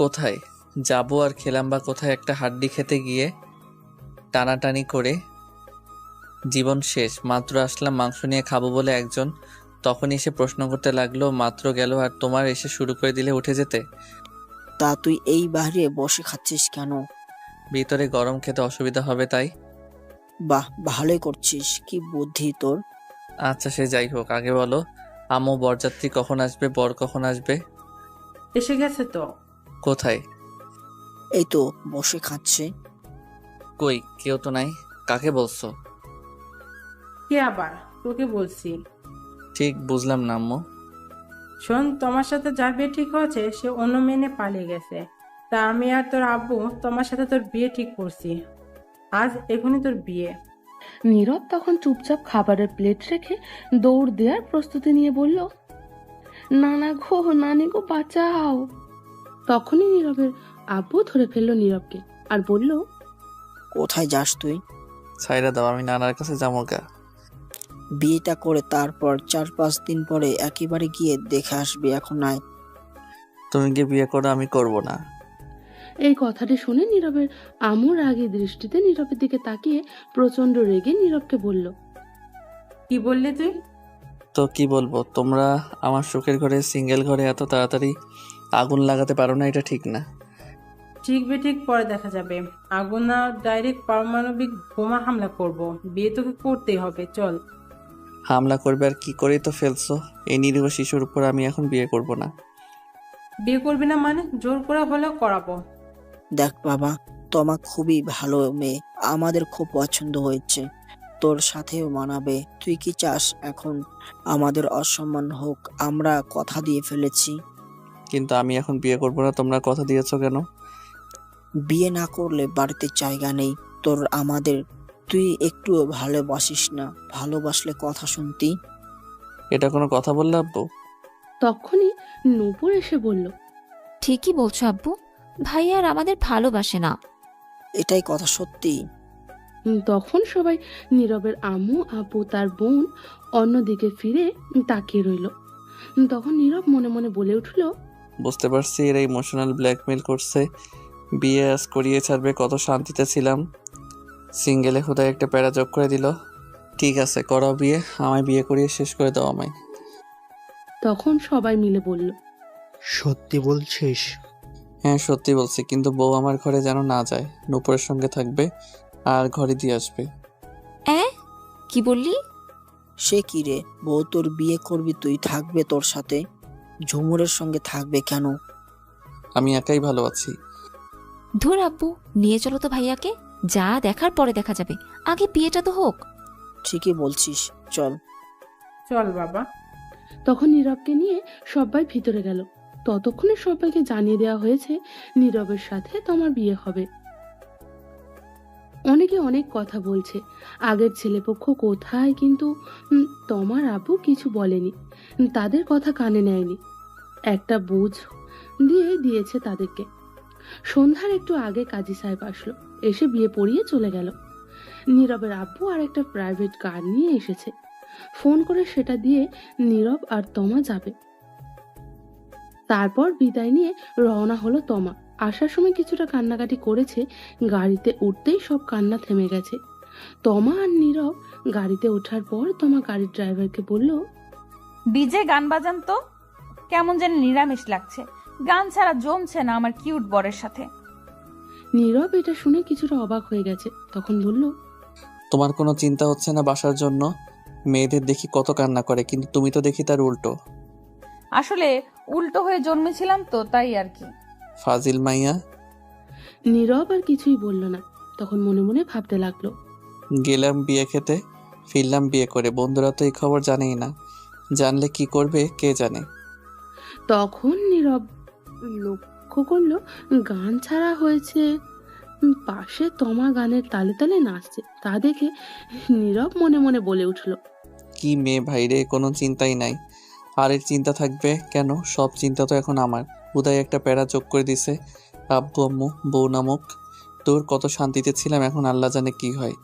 কোথায় যাবো আর খেলাম বা কোথায়? একটা হাড্ডি খেতে গিয়ে টানাটানি করে জীবন শেষ। মাত্র আসলাম মাংস নিয়ে খাবো বলে একজন, তখন এসে প্রশ্ন করতে লাগলো মাত্র গেল আর তোমার এসে শুরু করে দিলে উঠে যেতে। তা তুই এই বাইরে বসে খাচ্ছিস কেন? ভিতরে গরম খেতে অসুবিধা হবে তাই। বাহ, ভালোই করছিস, কি বুদ্ধি তোর। আচ্ছা সে যাই হোক, আগে বলো আম্মু বরযাত্রী কখন আসবে, বর কখন আসবে? এসে গেছে তো। কোথায়? এই তো বসে খাচ্ছে। কই, কেউ তো নাই। কাকে বলছো? কে আবার? তোকে বলছি। ঠিক বুঝলাম না আম্মু। শোন, তোমার সাথে যার বিয়ে ঠিক হয়েছে সে অন্য মেনে পালিয়ে গেছে। তা আমি আর তোর আব্বু তোমার সাথে তোর বিয়ে ঠিক করছি। আজ এখনই তোর বিয়ে। নীরব তখন চুপচাপ খাবারের প্লেট রেখে দৌড় দেওয়ার প্রস্তুতি নিয়ে বলল, নানা গো, নানি গো, বাঁচাও। তখনই নীরবের আব্বু ধরে ফেললো নীরবকে আর বলল, কোথায় যাস তুই? ছাইরা দাও, আমি নানার কাছে যাবো গা। বিয়েটা করে তারপর 4-5 দিন পরে একেবারে গিয়ে দেখে আসবি, এখন আয়। তুমি গিয়ে বিয়ে করো, আমি করব না। এই কথাটি শুনে নীরবের আম্মু রাগী দৃষ্টিতে নীরবের দিকে তাকিয়ে প্রচন্ড রেগে নীরবকে বলল, কি বললি তুই? তো কি বলবো, তোমরা আমার সুখের ঘরে, সিঙ্গেল ঘরে এত তাড়াতাড়ি আগুন লাগাতে পারো না, এটা ঠিক না। ঠিক বেঠিক পরে দেখা যাবে। আগুন না, ডাইরেক্ট পারমাণবিক বোমা হামলা করব। বিয়ে তোকে করতেই হবে, চল। হামলা করবে আর কি করেই তো ফেলছো। এই নিরীহ শিশুর উপর আমি এখন বিয়ে করব না। বিয়ে করবি না মানে? জোর করে হলেও করাবো। দেখ বাবা, তোমা খুবই ভালো মেয়ে, আমাদের খুব পছন্দ হয়েছে, তোর সাথেও মানাবে। তুই কি চাস এখন আমাদের অসম্মান হোক? আমরা কথা দিয়ে ফেলেছি। কিন্তু আমি এখন বিয়ে করব না, তোমরা কথা দিয়েছো কেন? বিয়ে না করলে বাড়িতে জায়গা নেই তোর আমাদের। তুই একটুও ভালোবাসিস না, ভালোবাসলে কথা শুনতি। এটা কোনো কথা বললে আব্বু? তখনই নূপুর এসে বলল, ঠিকই বলছো আব্বু, ভাইয়া আর আমাদের ভালোবাসে না। এটাই কথা সত্যি? তখন সবাই নীরবের আম্মু আব্বু তার বোন অন্যদিকে ফিরে তাকিয়ে রইল। তখন নীরব মনে মনে বলে উঠল, বুঝতে পারছি এরা ইমোশনাল ব্ল্যাকমেল করছে। বিয়ে আজ করিয়ে ছাড়বে, কত শান্তিতে ছিলাম। সিঙ্গেলে খোদায় একটা প্যারা যোগ করে দিল। ঠিক আছে, করো বিয়ে, আমায় বিয়ে করিয়ে শেষ করে দাও আমায়। তখন সবাই মিলে বলল, সত্যি বলছিস? হ্যাঁ সত্যি বলছি, কিন্তু বউ আমার ঘরে যেন না যায়, নূপুরের সঙ্গে থাকবে আর ঘরে দিয়ে আসবে। কি বললি? সে কি রে, বউ তোর বিয়ে করবি, তুই থাকবে তোর সাথে, ঝুমুরের সঙ্গে থাকবে কেন? আমি একাই ভালো আছি। ধুর আব্বু, নিয়ে চলো তো ভাইয়াকে, যা দেখার পরে দেখা যাবে, আগে বিয়েটা তো হোক। ঠিকই বলছিস, চল। চল বাবা। তখন নীরবকে নিয়ে সবাই ভিতরে গেল। ততক্ষণে সবাইকে জানিয়ে দেওয়া হয়েছে নীরবের সাথে তোমার বিয়ে হবে। অনেকে অনেক কথা বলছে, আগের ছেলেপক্ষ কোথায়, কিন্তু তোমার আব্বু কিছু বলেনি, তাদের কথা কানে নেয়নি, একটা বুঝ দিয়েছে তাদেরকে। সন্ধ্যার একটু আগে কাজী সাহেব আসলো, এসে বিয়ে পড়িয়ে চলে গেল। নীরবের আব্বু আর একটা প্রাইভেট কার নিয়ে এসেছে, ফোন করে সেটা দিয়ে নীরব আর তমা যাবে। তারপর বিদায় নিয়ে রওনা হলো তমা। আসার সময় কিছুটা কান্নাকাটি করেছে, গাড়িতে উঠতেই সব কান্না থেমে গেছে। তমা আর নীরব গাড়িতে ওঠার পর তমা গাড়ির ড্রাইভারকে বলল, ডিজে গান বাজান তো, কেমন যেন নিরামিষ লাগছে, গান ছাড়া জমছে না আমার কিউট বরের সাথে। নীরব এটা শুনে কিছুটা অবাক হয়ে গেছে, তখন বলল, তোমার কোনো চিন্তা হচ্ছে না বাসার জন্য? মেয়েদের দেখি কত কান্না করে, কিন্তু তুমি তো দেখি তার উল্টো। আসলে উল্টো হয়ে জন্মেছিলাম তো, তাই আর কি। ফাজিল মাইয়া। নীরব আর কিছুই বলল না, তখন মনে মনে ভাবতে লাগলো, গেলাম বিয়ে খেতে, ফিরলাম বিয়ে করে, বন্ধুরা তো এই খবর জানেই না, জানলে কি করবে কে জানে। তখন নীরব লক্ষ্য করলো গান ছাড়া হয়েছে, পাশে তমা গানের তালে তালে নাচছে। তা দেখে নীরব মনে মনে বলে উঠল, কি মেয়ে ভাইরে, কোনো চিন্তাই নাই। আর এর চিন্তা থাকবে কেন? সব চিন্তা তো এখন আমার। উদয় একটা প্যারা যোগ করে দিছে, আব্বু আম্মু বউ নামক। তোর কত শান্তিতে ছিলাম, এখন আল্লাহ জানে কি হয়।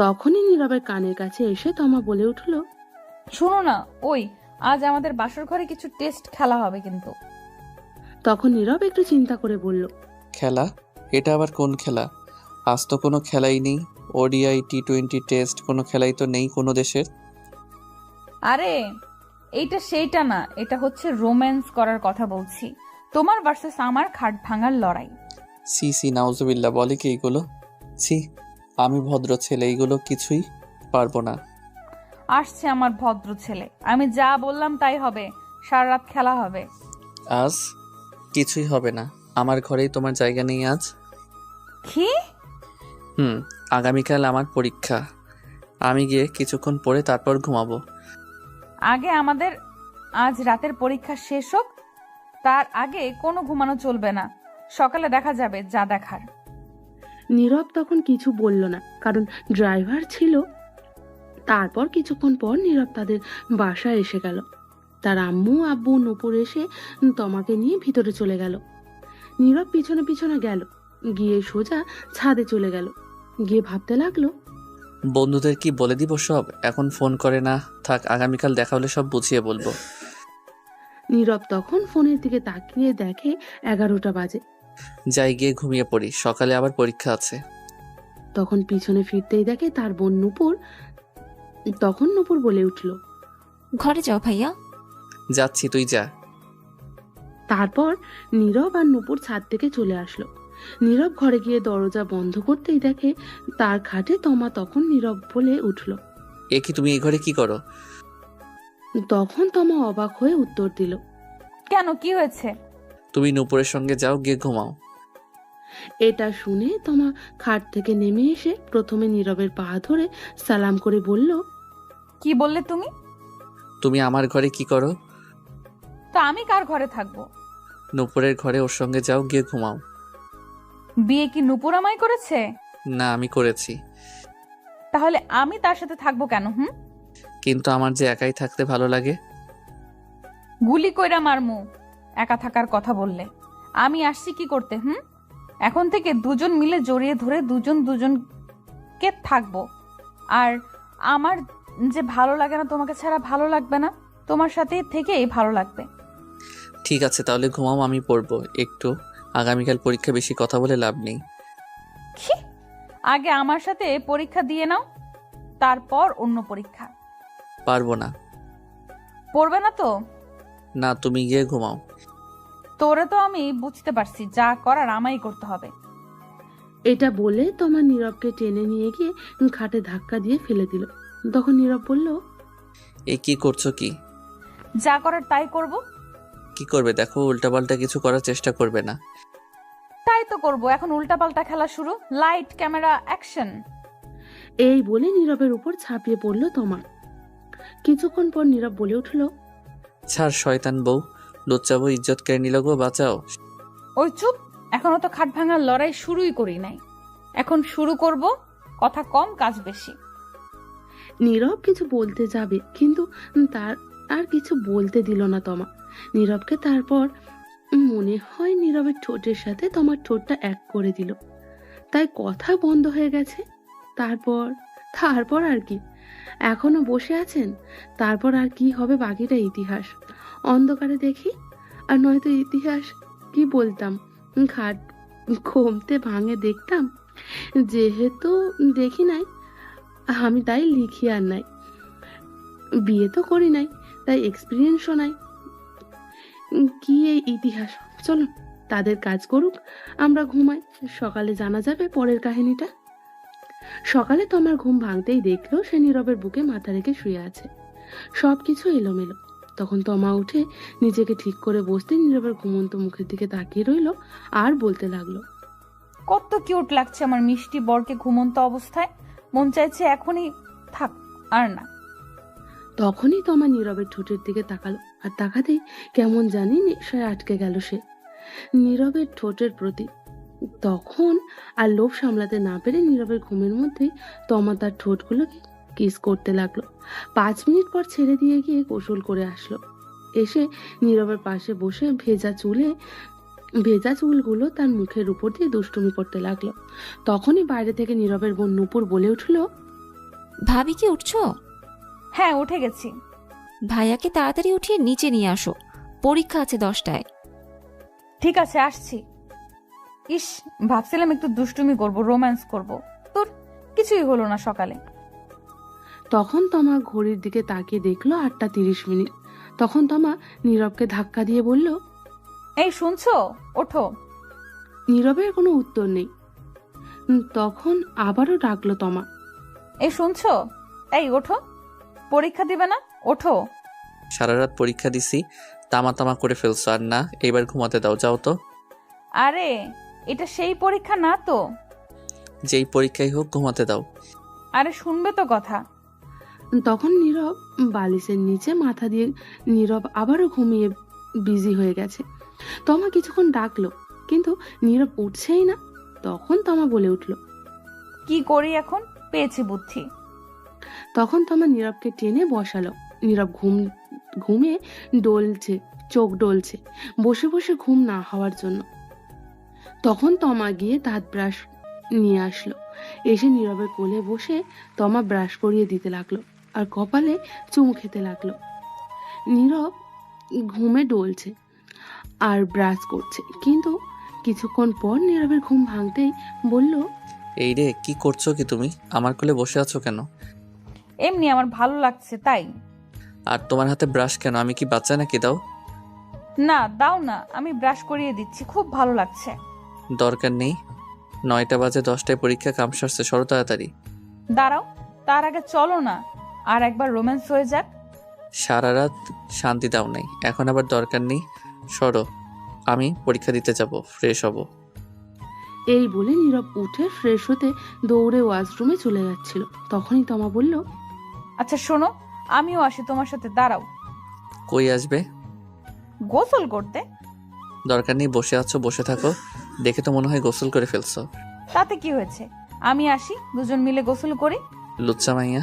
তখনই নীরবের কানের কাছে এসে তমা বলে উঠল, শোনো না, ওই আজ আমাদের বাসর ঘরে কিছু টেস্ট খেলা হবে কিন্তু। তখন নীরব একটু চিন্তা করে বলল, খেলা? এটা আবার কোন খেলা? আজ তো কোনো খেলাই নেই। ওডিআই টি20 টেস্ট কোনো খেলাই তো নেই কোনো দেশের। আরে এইটা সেইটা না, এটা হচ্ছে রোম্যান্স করার কথা বলছি, তোমার ভার্সেস আমার খাট ভাঙার লড়াই। সি সি নাউজুবিল্লাহ, বলে কি এগুলো? ছি, আমি ভদ্র ছেলে, এইগুলো কিছুই পারবো না। আসছে আমার ভদ্র ছেলে, আমি যা বললাম তাই হবে, সারা রাত খেলা হবে। আজ কিছুই হবে না, আমার ঘরেই তোমার জায়গা নেই আজ। কি? আগামীকাল আমার পরীক্ষা, আমি গিয়ে কিছুক্ষণ পরে তারপর ঘুমাবো। আগে আমাদের আজ রাতের পরীক্ষা শেষ হোক, তার আগে কোনো ঘুমানো চলবে না, সকালে দেখা যাবে যা দেখার। নীরব তখন কিছু বলল না, কারণ ড্রাইভার ছিল। তারপর কিছুক্ষণ পর নীরব তাদের বাসায় এসে গেল। তার আম্মু আব্বু নূপুর এসে তমাকে নিয়ে ভিতরে চলে গেল। নীরব পিছনে পিছনে গেল, গিয়ে সোজা ছাদে চলে গেল। গিয়ে ভাবতে লাগলো, বন্ধুদের কি বলে দিব সব? এখন ফোন করে না, থাক, আগামীকাল দেখা হলে সব বুঝিয়ে বলবো। নীরব তখন ফোনের দিকে তাকিয়ে দেখে 11টা বাজে। যাই গিয়ে ঘুমিয়ে পড়ি, সকালে আবার পরীক্ষা আছে। তখন পিছনে ফিরতেই দেখে তার বোন নূপুর। তখন নূপুর বলে উঠল, ঘরে যাও ভাইয়া। যাচ্ছি, তুই যা। তারপর নীরব আর নূপুর ছাদ থেকে চলে আসলো। নীরব ঘরে গিয়ে দরজা বন্ধ করতেই দেখে তার খাটে তমা। তখন নীরব বলে উঠল, এ কি, তুমি এই ঘরে কি করো? তখন তমা অবাক হয়ে উত্তর দিল, কেন, কি হয়েছে? তুমি নূপুরের সঙ্গে যাও, গিয়ে ঘুমাও। এটা শুনে তমা খাট থেকে নেমে এসে প্রথমে নীরবের পা ধরে সালাম করে বলল, কি বললে তুমি? তুমি আমার ঘরে কি করো? তো আমি কার ঘরে থাকবো? নূপুরের ঘরে, ওর সঙ্গে যাও, গিয়ে ঘুমাও। বিয়ে কি নূপুর আমায় করেছে? না, আমি করেছি। তাহলে আমি তার সাথে থাকবো কেন? কিন্তু আমার যে একাই থাকতে ভালো লাগে। গুলি কইরা মারমু একা থাকার কথা বললে। আমি আসছি কি করতে? এখন থেকে দুজন মিলে জড়িয়ে ধরে দুজন কে থাকবো। আর আমার যে ভালো লাগে না তোমাকে ছাড়া ভালো লাগবে না, তোমার সাথে থেকেই ভালো লাগবে। ঠিক আছে তাহলে ঘুমাও, আমি পড়বো একটু। আগামীকাল পরীক্ষা, বেশি কথা বলে লাভ নেই। কি? আগে আমার সাথে পরীক্ষা দিয়ে নাও, তারপর অন্য পরীক্ষা। পারবো না। পড়বে না তো? না, তুমি গিয়ে ঘুমাও। তোরে তো আমি বুঝতে পারছি, যা করার আমায় করতে হবে। এটা বলে তোমার নীরবকে টেনে নিয়ে গিয়ে খাটে ধাক্কা দিয়ে ফেলে দিল। তখন নীরব বলল, এ কি করছো কি? যা করার তাই করব। কি করবে দেখো, উল্টাপাল্টা কিছু করার চেষ্টা করবে না। তাই তো করব। এখন উল্টাপাল্টা খেলা শুরু। Light, camera, action. এই বলে নীরবের উপর ঝাঁপিয়ে পড়ল তোমার। কিছুক্ষণ পর নীরব বলে উঠল, ছাড় শয়তান বউ, লুচ্চা বউ, ইজ্জত কেড়ে নিল গো, বাঁচাও। ওই চুপ, এখনো তো খাট ভাঙার লড়াই শুরুই করি নাই। এখন শুরু করব, কথা কম কাজ বেশি। নীরব কিছু বলতে যাবে, কিন্তু তার আর কিছু বলতে দিল না তোমা। নীরবকে তারপর মনে হয় নীরবের ঠোঁটের সাথে তোমার ঠোঁটটা এক করে দিল, তাই কথা বন্ধ হয়ে গেছে। তারপর তারপর আর কি, এখনো বসে আছেন। তারপর আর কি হবে বাকিটা ইতিহাস। অন্ধকারে দেখি, আর নয়তো ইতিহাস কি বলতাম, খাট ঘুমতে ভাঙে দেখতাম। যেহেতু দেখি নাই, আমি তাই লিখি আর নাই। বিয়ে তো করি নাই, তাই এক্সপিরিয়েন্সও নাই। কি এই ইতিহাস। চলুন তাদের কাজ করুক, আমরা ঘুমাই, সকালে জানা যাবে পরের কাহিনীটা। সকালে তোমার ঘুম ভাঙতেই দেখলো সে নীরবের বুকে মাথা রেখে শুয়ে আছে, সবকিছু এলোমেলো। তখন তমা উঠে নিজেকে ঠিক করে বসতে নীরবের ঘুমন্ত মুখের দিকে তাকিয়ে রইল আর বলতে লাগলো, কত কিউট লাগছে আমার মিষ্টি বরকে ঘুমন্ত অবস্থায়। মন চাইছে এখনই থাক, আর না। তখনই তোমার নীরবের ঠোঁটের দিকে তাকালো, আর তাকাতেই কেমন জানি নেশায় আটকে গেল সে নীরবের ঠোঁটের প্রতি। তখন আর লোভ সামলাতে না পেরে নীরবের ঘুমের মধ্যেই তমা তার ঠোঁটগুলোকে কিস করতে লাগলো। 5 মিনিট পর ছেড়ে দিয়ে গিয়ে গোসল করে আসলো। এসে নীরবের পাশে বসে ভেজা চুলগুলো তার মুখের উপর দিয়ে দুষ্টুমি করতে লাগলো। তখনই বাইরে থেকে নীরবের বোন নূপুর বলে উঠলো, ভাবি কি উঠছো? হ্যাঁ, উঠে গেছি। ভাইয়াকে তাড়াতাড়ি উঠিয়ে নিচে নিয়ে আসো, পরীক্ষা আছে 10টায়। ঠিক আছে, আসছি। ইস, ভাবছিলাম একটু দুষ্টুমি করব, রোম্যান্স করব, তোর কিছুই হলো না সকালে। তখন তমা ঘড়ির দিকে তাকিয়ে দেখলো 8টা 30 মিনিট। তখন তমা নীরবকে ধাক্কা দিয়ে বলল, এই শুনছো, ওঠো। নীরবের কোনো উত্তর নেই। তখন আবারও ডাকলো তমা, এই শুনছো, এই ওঠো, পরীক্ষা দিবে না, ওঠো। সারা রাত পরীক্ষা দিছি, তামা তামা করে ফেলছো। আর না, এবার ঘুমাতে দাও, যাও তো। আরে এটা সেই পরীক্ষা না তো। যেই পরীক্ষাই হোক, ঘুমাতে দাও। আরে শুনবে তো কথা। তখন নীরব বালিশের নিচে মাথা দিয়ে নীরব আবারও ঘুমিয়ে বিজি হয়ে গেছে। তমা কিছুক্ষণ ডাকলো, কিন্তু নীরব উঠছেই না। তখন তমা বলে উঠলো, কি করি এখন, পেয়েছি বুদ্ধি। তখন তমা নীরবকে টেনে বসালো। নীরব ঘুমে ডলছে, চোখ ডলছে, বসে বসে ঘুম না হওয়ার জন্য। তখন তমা গিয়ে দাঁত ব্রাশ নিয়ে আসলো। এসে নীরবের কোলে বসে তমা ব্রাশ করিয়ে দিতে লাগলো আর কপালে চুমু খেতে লাগলো। নীরব ঘুমে ডলছে আর ব্রাশ করছে, কিন্তু কিছুক্ষণ পর নীরবের ঘুম ভাঙতেই বলল, এই রে, কি করছো কি তুমি? আমার কোলে বসে আছো কেন? এমনি আমার ভালো লাগছে তাই। আর তোমার হাতে ব্রাশ কেন? আমি কি বাচ্চা নাকি? দাও। না দাও না, আমি ব্রাশ করিয়ে দিচ্ছি, খুব ভালো লাগছে। দরকার নেই, 9টা বাজে, 10টায় পরীক্ষা, কাম সারছে, সরো তাড়াতাড়ি। দাঁড়াও, তার আগে চলো না, আর একবার রোম্যান্স হয়ে যাক। সারা রাত শান্তি দাও নাই, এখন আবার দরকার নেই, সরো। আমি পরীক্ষা দিতে যাব, ফ্রেশ হব। এই বলে নীরব উঠে ফ্রেশ হতে দৌড়ে ওয়াশরুমে চলে যাচ্ছিল। তখনই তমা বলল, আচ্ছা শোনো, আমিও আসি তোমার সাথে, দাঁড়াও। কই আসবে? গোসল করতে। দরকার নেই, বসে আছো, বসে থাকো। দেখে তো মনে হয় গোসল করে ফেলছো। তাতে কি হয়েছে, আমি আসি, দুজন মিলে গোসল করি। লুচ্চা মাইয়া,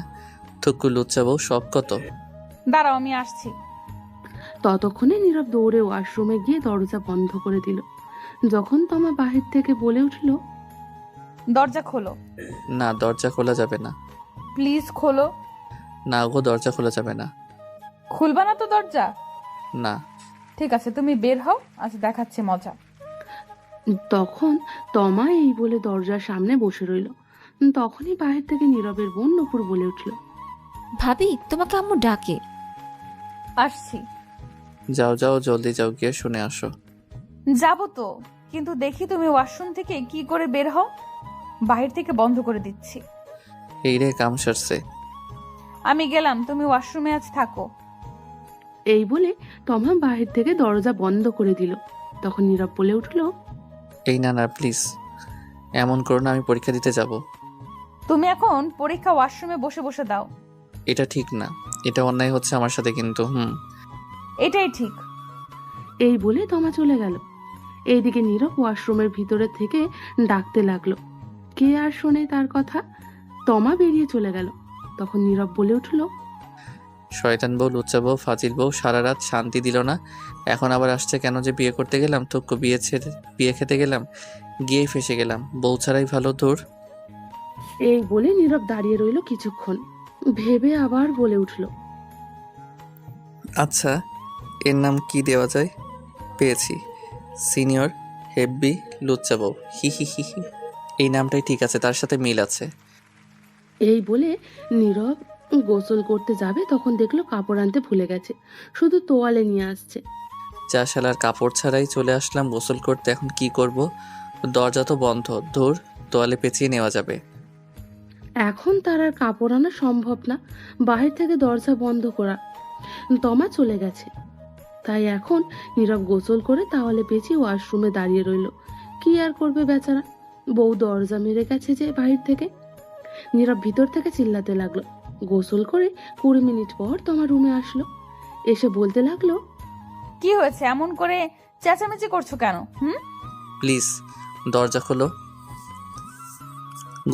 থুকু লুচ্চা বউ, শখ কত। দাঁড়াও, আমি আসছি। ততক্ষণে নীরব দৌড়ে ওয়াশরুমে গিয়ে দরজা বন্ধ করে দিল। যখন তমা বাহির থেকে বলে উঠল, দরজা খোলো। না, দরজা খোলা যাবে না। প্লিজ খোলো। না গো, দরজা খোলা যাবে না। খুলবা না তো দরজা? না। ঠিক আছে, তুমি বের হও, আজ দেখাচ্ছি মজা। তখন তমা এই বলে দরজার সামনে বসে রইল। তখনই বাহির থেকে নীরবের বোন নূপুর বলে উঠল, ভাবি, তোমাকে আম্মু ডাকে। আসছি। যাও যাও, জলদি যাও, গিয়ে শুনে আসো। যাবো তো, কিন্তু দেখি তুমি ওয়াশরুম থেকে কি করে বের হও। বাহির থেকে বন্ধ করে দিচ্ছি। এই রে, কাম সারছে। আমি গেলাম, তুমি ওয়াশরুমে আজ থাকো। এই বলে তমা বাহির থেকে দরজা বন্ধ করে দিল। তখন নীরব বলে উঠল, এই না না, প্লিজ এমন করো না, আমি পরীক্ষা দিতে যাব। তুমি এখন পরীক্ষা ওয়াশরুমে বসে বসে দাও। এটা ঠিক না, এটা অন্যায় হচ্ছে আমার সাথে কিন্তু। এটাই ঠিক। এই বলে তমা চলে গেল। এইদিকে নীরব ওয়াশরুমের ভিতরে থেকে ডাকতে লাগলো। কে আর শোনে তার কথা। তমা বেরিয়ে চলে গেল। তখন নীরব বলে উঠল, শয়তান বউ, লুচ্চা বউ, ফাজিল বউ, সারা রাত শান্তি দিল না, এখন আবার আসছে কেন যে বিয়ে করতে গেলাম, তো বিয়ে খেতে গেলাম, গিয়েই ফেসে গেলাম, বউ ছাড়াই ভালো। দূর। এই বলে নীরব দাঁড়িয়ে রইল কিছুক্ষণ, ভেবে আবার বলে উঠল, আচ্ছা, এর নাম কি দেওয়া যায়? পেয়েছি, সিনিয়র হেব্বি লুচ্চা বউ। হি হি হি হি। এই নামটাই ঠিক আছে, তার সাথে মিল আছে। এই বলে নীরব গোসল করতে যাবে, তখন দেখলো কাপড় আনতে ভুলে গেছে, শুধু তোয়ালে নিয়ে আসছে। যা শালার, কাপড় ছাড়াই চলে আসলাম গোসল করতে, এখন কি করব? দরজা তো বন্ধ, ধুর, তোয়ালে পেঁচিয়ে নেওয়া যাবে। এখন তার আর কাপড় আনা সম্ভব না, বাহির থেকে দরজা বন্ধ করা। তমা চলে গেছে, তাই এখন নীরব গোসল করে তাহলে পেঁচিয়ে ওয়াশরুমে দাঁড়িয়ে রইল। কি আর করবে বেচারা, বউ দরজা মেরে গেছে যে বাহির থেকে। নীরব ভিতর থেকে চিল্লাতে লাগলো। গোসল করে 20 মিনিট পর তোমার রুমে আসলো, এসে বলতে লাগলো, কি হয়েছে, এমন করে চেঁচামেচি করছো কেন? প্লিজ দরজা খোলো,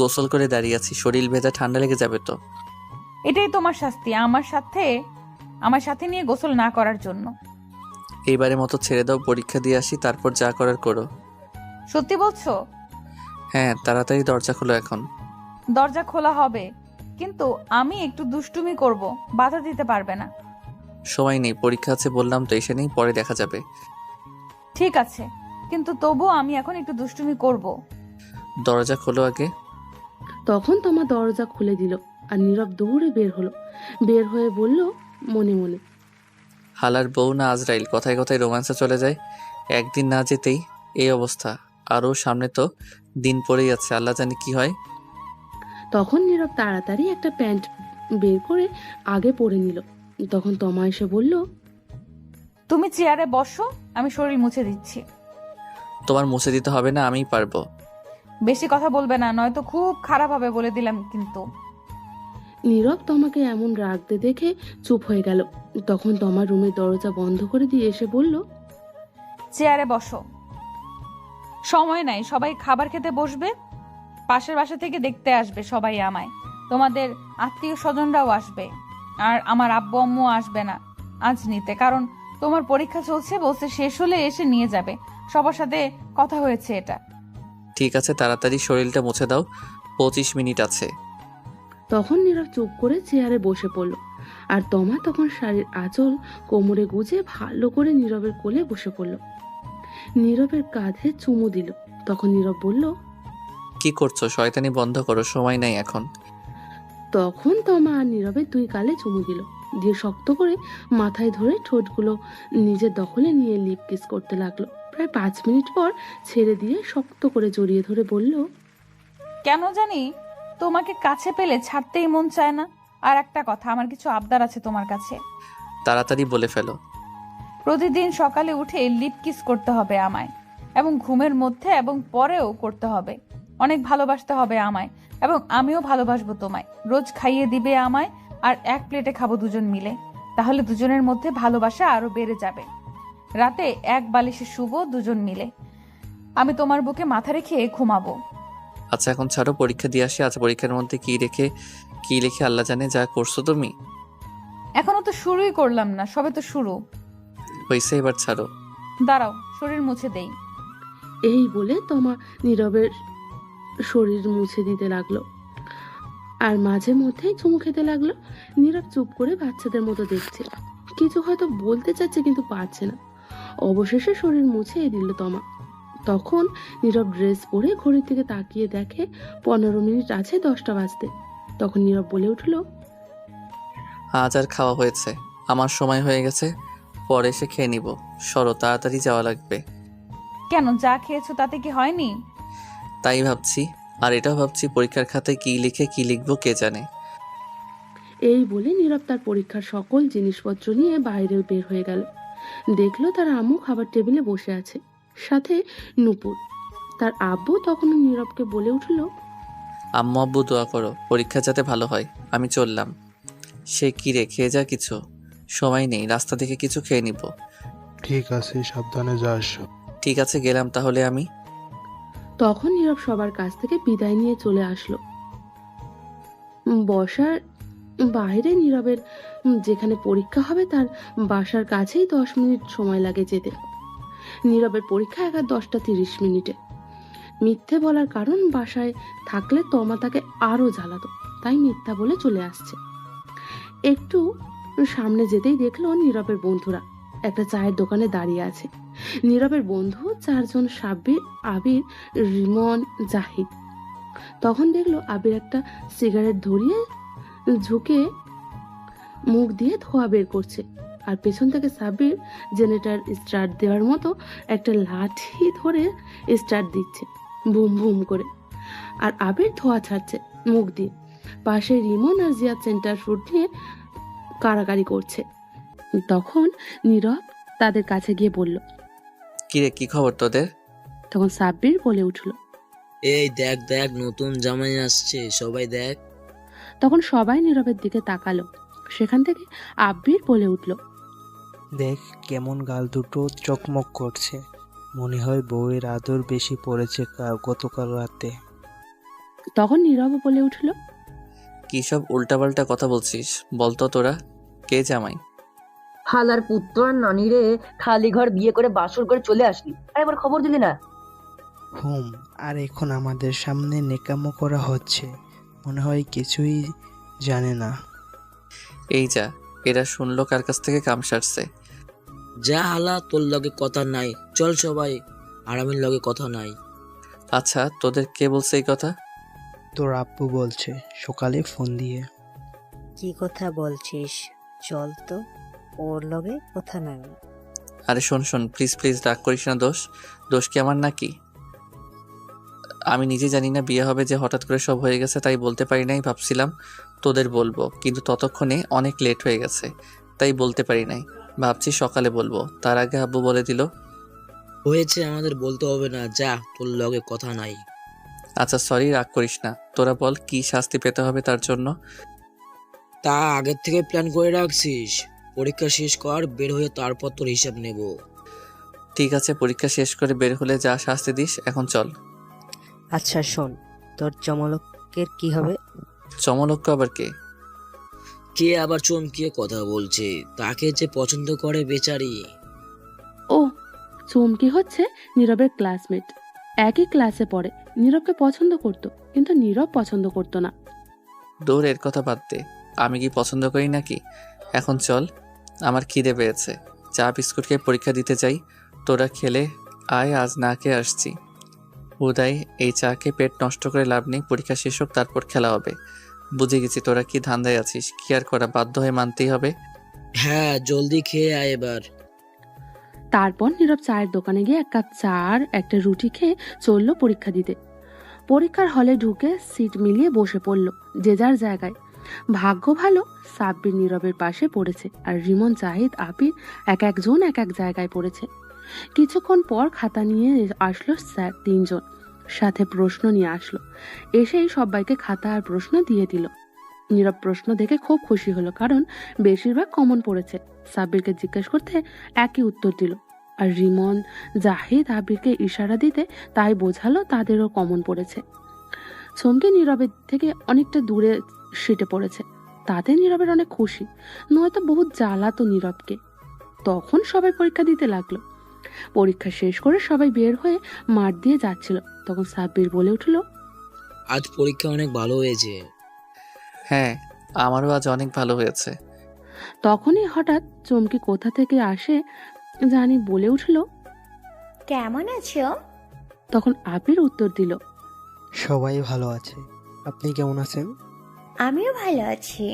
গোসল করে দাঁড়িয়ে আছি, শরীর ভেজা, ঠান্ডা লেগে যাবে তো। এটাই তোমার শাস্তি আমার সাথে নিয়ে গোসল না করার জন্য। এইবারের মতো ছেড়ে দাও, পরীক্ষা দিয়ে আসি, তারপর যা করার করো। সত্যি বলছো? হ্যাঁ, তাড়াতাড়ি দরজা খোলো এখন। দরজা খোলা হবে, কিন্তু আমি একটু দুষ্টুমি করব, বাধা দিতে পারবে না। সময় নেই, পরীক্ষা আছে বললাম তো, এসে নেই, পরে দেখা যাবে। ঠিক আছে, কিন্তু তবুও আমি এখন একটু দুষ্টুমি করব। দরজা খোলো আগে। তখন তোমার দরজা খুলে দিল আর নীরব দৌড়ে বের হলো। বের হয়ে বলল মনে মনে, হালার বউ না আজরাইল, কথায় কথায় রোমান্সে চলে যায়, একদিন না যেতেই এই অবস্থা। আরও সামনে তো দিন পড়েই আছে, আল্লাহ জানে কি হয়। তখন নীরব তাড়াতাড়ি একটা প্যান্ট বের করে আগে পরে নিল। তখন তমা এসে বলল, তুমি চেয়ারে বসো, আমি শরীর মুছে দিচ্ছি। তোমার মুছে দিতে হবে না, আমিই পারবো। বেশি কথা বলবে না, নয়তো খুব খারাপ হবে বলে দিলাম কিন্তু। নীরব তোমাকে এমন রাগতে দেখে চুপ হয়ে গেল। তখন তোমার রুমের দরজা বন্ধ করে দিয়ে এসে বলল, চেয়ারে বসো। সময় নাই, সবাই খাবার খেতে বসবে, পাশের বাসা থেকে দেখতে আসবে সবাই আমায়, তোমাদের আত্মীয় স্বজনরাও আসবে, আর আমার আব্বু আম্মু আসবে না আজ নিতে, কারণ তোমার পরীক্ষা চলছে, বলছে শেষ হলে এসে নিয়ে যাবে। সবার সাথে কথা হয়েছে এটা। ঠিক আছে, তাড়াতাড়ি শরীরটা মুছে দাও, 25 মিনিট আছে। তখন নীরব চুপ করে চেয়ারে বসে পড়ল। আর তমা তখন শাড়ির আঁচল কোমরে গুজে ভালো করে নীরবের কোলে বসে পড়ল। নীরবের কাঁধে চুমু দিল। তখন নীরব বলল, কি করছো? শয়তানি বন্ধ করো, সময় নাই এখন। তখন তমা আর নীরবের 2 গালে চুমু দিল, দিয়ে শক্ত করে মাথায় ধরে ঠোঁটগুলো নিজের দখলে নিয়ে লিপ কিস করতে লাগলো। প্রায় 5 মিনিট পর ছেড়ে দিয়ে শক্ত করে জড়িয়ে ধরে বলল, কেন জানি তোমাকে কাছে পেলে ছাড়তেই মন চায় না। আর একটা কথা, আমার কিছু আবদার আছে তোমার কাছে। তাড়াতাড়ি বলে ফেলো। প্রতিদিন সকালে উঠে লিপ কিস করতে হবে আমায়, এবং ঘুমের মধ্যে এবং পরেও করতে হবে। অনেক ভালোবাসতে হবে আমায়, এবং আমিও ভালোবাসবো তোমায়। রোজ খাইয়ে দিবে আমায়, আর এক প্লেটে খাবো দুজন মিলে, তাহলে দুজনের মধ্যে ভালোবাসা আরো বেড়ে যাবে। রাতে এক বালিশে শুবো দুজন মিলে, আমি তোমার বুকে মাথা রেখে ঘুমাবো। আচ্ছা এখন ছাড়ো, পরীক্ষা দিয়ে আসি। আজ পরীক্ষার মধ্যে কি লিখে আল্লাহ জানে। যা করছো তুমি। এখনো তো শুরুই করলাম না, সবে তো শুরু হয়েছে, এবার ছাড়ো। দাঁড়াও, শরীর মুছে দেই। এই বলে তমা নীরবের শরীর মুছে দিতে লাগলো আর মাঝে মধ্যেই চুমু খেতে লাগলো। নীরব চুপ করে বাচ্চাদের মতো দেখছে, কিছু হয়তো বলতে চাচ্ছে কিন্তু পারছে না। অবশেষে শরীর মুছে দিল তমা। তখন নীরব ড্রেস পরে ঘড়ির দিকে তাকিয়ে দেখে 15 মিনিট আছে 10টা বাজতে। তখন নীরব বলে উঠল, আজ আর খাওয়া হয়েছে, আমার সময় হয়ে গেছে, পরে এসে খেয়ে নিব। সরো, তাড়াতাড়ি যাওয়া লাগবে। কেন, যা খেয়েছো তাতে কি হয়নি? তাই ভাবছি, আর এটাও ভাবছি পরীক্ষার খাতায় কি লিখে কি লিখবো কে জানে। এই বলে নীরব তার পরীক্ষার সকল জিনিসপত্র নিয়ে বাইরে বের হয়ে গেল। দেখলো তার আম্মু খাবার টেবিলে বসে আছে, সাথে নূপুর। তার আব্বু তখন নীরবকে বলে উঠল, আম্মু আব্বু দোয়া করো পরীক্ষা যাতে ভালো হয়। আমি চললাম। সে কি রে, খেয়ে যা কিছু। সময় নেই, রাস্তা থেকে কিছু খেয়ে নিব। ঠিক আছে, সাবধানে যাস। ঠিক আছে, গেলাম তাহলে আমি। তখন নীরব সবার কাছ থেকে বিদায় নিয়ে চলে আসলো। বসার বাইরে নীরবের যেখানে পরীক্ষা হবে তার বাসার কাছেই 10 মিনিট সময় লাগে যেতে। নীরবের পরীক্ষা 10:30 মিনিটে। মিথ্যে বলার কারণ বাসায় থাকলে তমা তাকে আরো জ্বালাতো, তাই মিথ্যা বলে চলে আসছে। একটু সামনে যেতেই দেখলো নীরবের বন্ধুরা একটা চায়ের দোকানে দাঁড়িয়ে আছে। নীরবের বন্ধু 4 জন, সাব্বির, আবির, রিমন, জাহিদ। তখন দেখলো আবির একটা সিগারেট ধরিয়ে ঝুঁকে মুখ দিয়ে ধোঁয়া বের করছে, আর পেছন থেকে সাব্বির জেনারেটর স্টার্ট দেওয়ার মতো একটা লাঠি ধরে স্টার্ট দিচ্ছে বুম বুম করে, আর আবির ধোঁয়া ছাড়ছে মুখ দিয়ে। পাশে রিমন আর জিয়া সেন্টার ফুড নিয়ে কাড়াকাড়ি করছে। তখন নীরব তাদের কাছে গিয়ে বলল, কিরে, কি খবর তোদের? তখন সাব্বির বলে উঠল, এই দেখ দেখ, নতুন জামাই আসছে, সবাই দেখ। তখন সবাই নীরবের দিকে তাকালো। সেখান থেকে আব্বির বলে উঠল, দেখ কেমন গাল দুটো চকমক করছে, মনে হয় বউয়ের আদর বেশি পড়েছে গতকাল রাতে। তখন নীরব বলে উঠল, কি সব উল্টাপাল্টা কথা বলছিস? বলতো তোরা কে জামাই? হালার পুত্র আর নানি রে, খালি ঘর বিয়ে করে বাসর করে চলে আসলি, আর এবার খবর দিলি না। আর এখন আমাদের সামনে নেকামো করা হচ্ছে, মনে হয় কিছুই জানে না। এই যা, এরা শুনলো কার কাছ থেকে কাম সারছে। যা হালা, তোর লগে কথা নাই, চল সবাই, আরামের লগে কথা নাই। আচ্ছা, তোদের কে বলছে এই কথা? তোর আব্বু বলছে সকালে ফোন দিয়ে। কি কথা বলছিস? চল তো, ওর লগে কথা নাই। আরে শোন শোন, প্লিজ প্লিজ রাগ করিস না। দোষ কি আমার নাকি? আমি নিজে জানি না বিয়ে হবে যে, হঠাৎ করে সব হয়ে গেছে, তাই বলতে পারি নাই। ভাবছিলাম তোদের বলবো, কিন্তু ততক্ষণে অনেক লেট হয়ে গেছে, তাই বলতে পারি নাই। ভাবছি সকালে বলবো, তার আগে আব্বু বলে দিল। হয়েছে, আমাদের বলতে হবে না, যা, তোর লগে কথা নাই। আচ্ছা সরি, রাগ করিস না। তোরা বল কি শাস্তি পেতে হবে তার জন্য? তা আগের থেকে প্ল্যান করে রাখছিস? পরীক্ষা শেষ কর, বের হয়ে তারপর তোর হিসাব নেব। ঠিক আছে, পরীক্ষা শেষ করে বের হলে যা শাস্তি দিস। এখন চল। আচ্ছা শোন, তোর চমলকের কি হবে? চমলক্ষ আবার কে? কে আবার চমকিয়ে কথা বলছে? তাকে যে পছন্দ করে বেচারি। ও, চমকি হচ্ছে নীরবের ক্লাসমেট, একই ক্লাসে পড়ে, নীরবকে পছন্দ করত, কিন্তু নীরব পছন্দ করত না। দূর, এর কথা বাদ দে। আমি কি পছন্দ করি নাকি? এখন চল, আমার খিদে পেয়েছে। চা বিস্কুট খেয়ে পরীক্ষা দিতে চাই। তোরা খেলে আয়, আজ না খেয়ে আসছি। উদয়, এই চা খেয়ে পেট নষ্ট করে লাভ নেই। পরীক্ষা শেষ হোক, তারপর খেলা হবে। বুঝে গেছি তোরা কি ধান্দায় আছিস। কি আর করা, বাধ্য হয়ে মানতেই হবে। হ্যাঁ, জলদি খেয়ে আয় এবার। তারপর নীরব চায়ের দোকানে গিয়ে 1 কাপ চা আর একটা রুটি খেয়ে চললো পরীক্ষা দিতে। পরীক্ষার হলে ঢুকে সিট মিলিয়ে বসে পড়লো যে যার জায়গায়। ভাগ্য ভালো, সাব্বির নীরবের পাশে পড়েছে, আর রিমন, জাহিদ, আবির একজন এক জায়গায় পড়েছে। কিছুক্ষণ পর খাতা নিয়ে আসলো স্যার 3 জন, সাথে প্রশ্ন নিয়ে আসলো। এসেই সবাইকে খাতা আর প্রশ্ন দিয়ে দিল। নীরব প্রশ্ন দেখে খুব খুশি হলো, কারণ বেশিরভাগ কমন পড়েছে। সাব্বিরকে জিজ্ঞেস করতে একই উত্তর দিল, আর রিমন, জাহিদ আবিরকে ইশারা দিতে তাই বোঝালো তাদেরও কমন পড়েছে। চমকে নীরবের থেকে অনেকটা দূরে সিটে পড়েছে, তাতে নীরবের অনেক খুশি, নয়তো বহুত জ্বালাতো নীরবকে। তখন সবাই পরীক্ষা দিতে লাগলো। পরীক্ষা শেষ করে সবাই বের হয়ে মাঠ দিয়ে যাচ্ছিল। তখন সাব্বির বলে উঠল, আজ পরীক্ষা অনেক ভালো হয়েছে। হ্যাঁ, আমারও আজ অনেক ভালো হয়েছে। তখনই হঠাৎ চমকি কোথা থেকে আসে জানি বলে উঠল। কেমন আছো? তখন আবির উত্তর দিল, সবাই ভালো আছে, আপনি কেমন আছেন? আমিও ভালো আছি।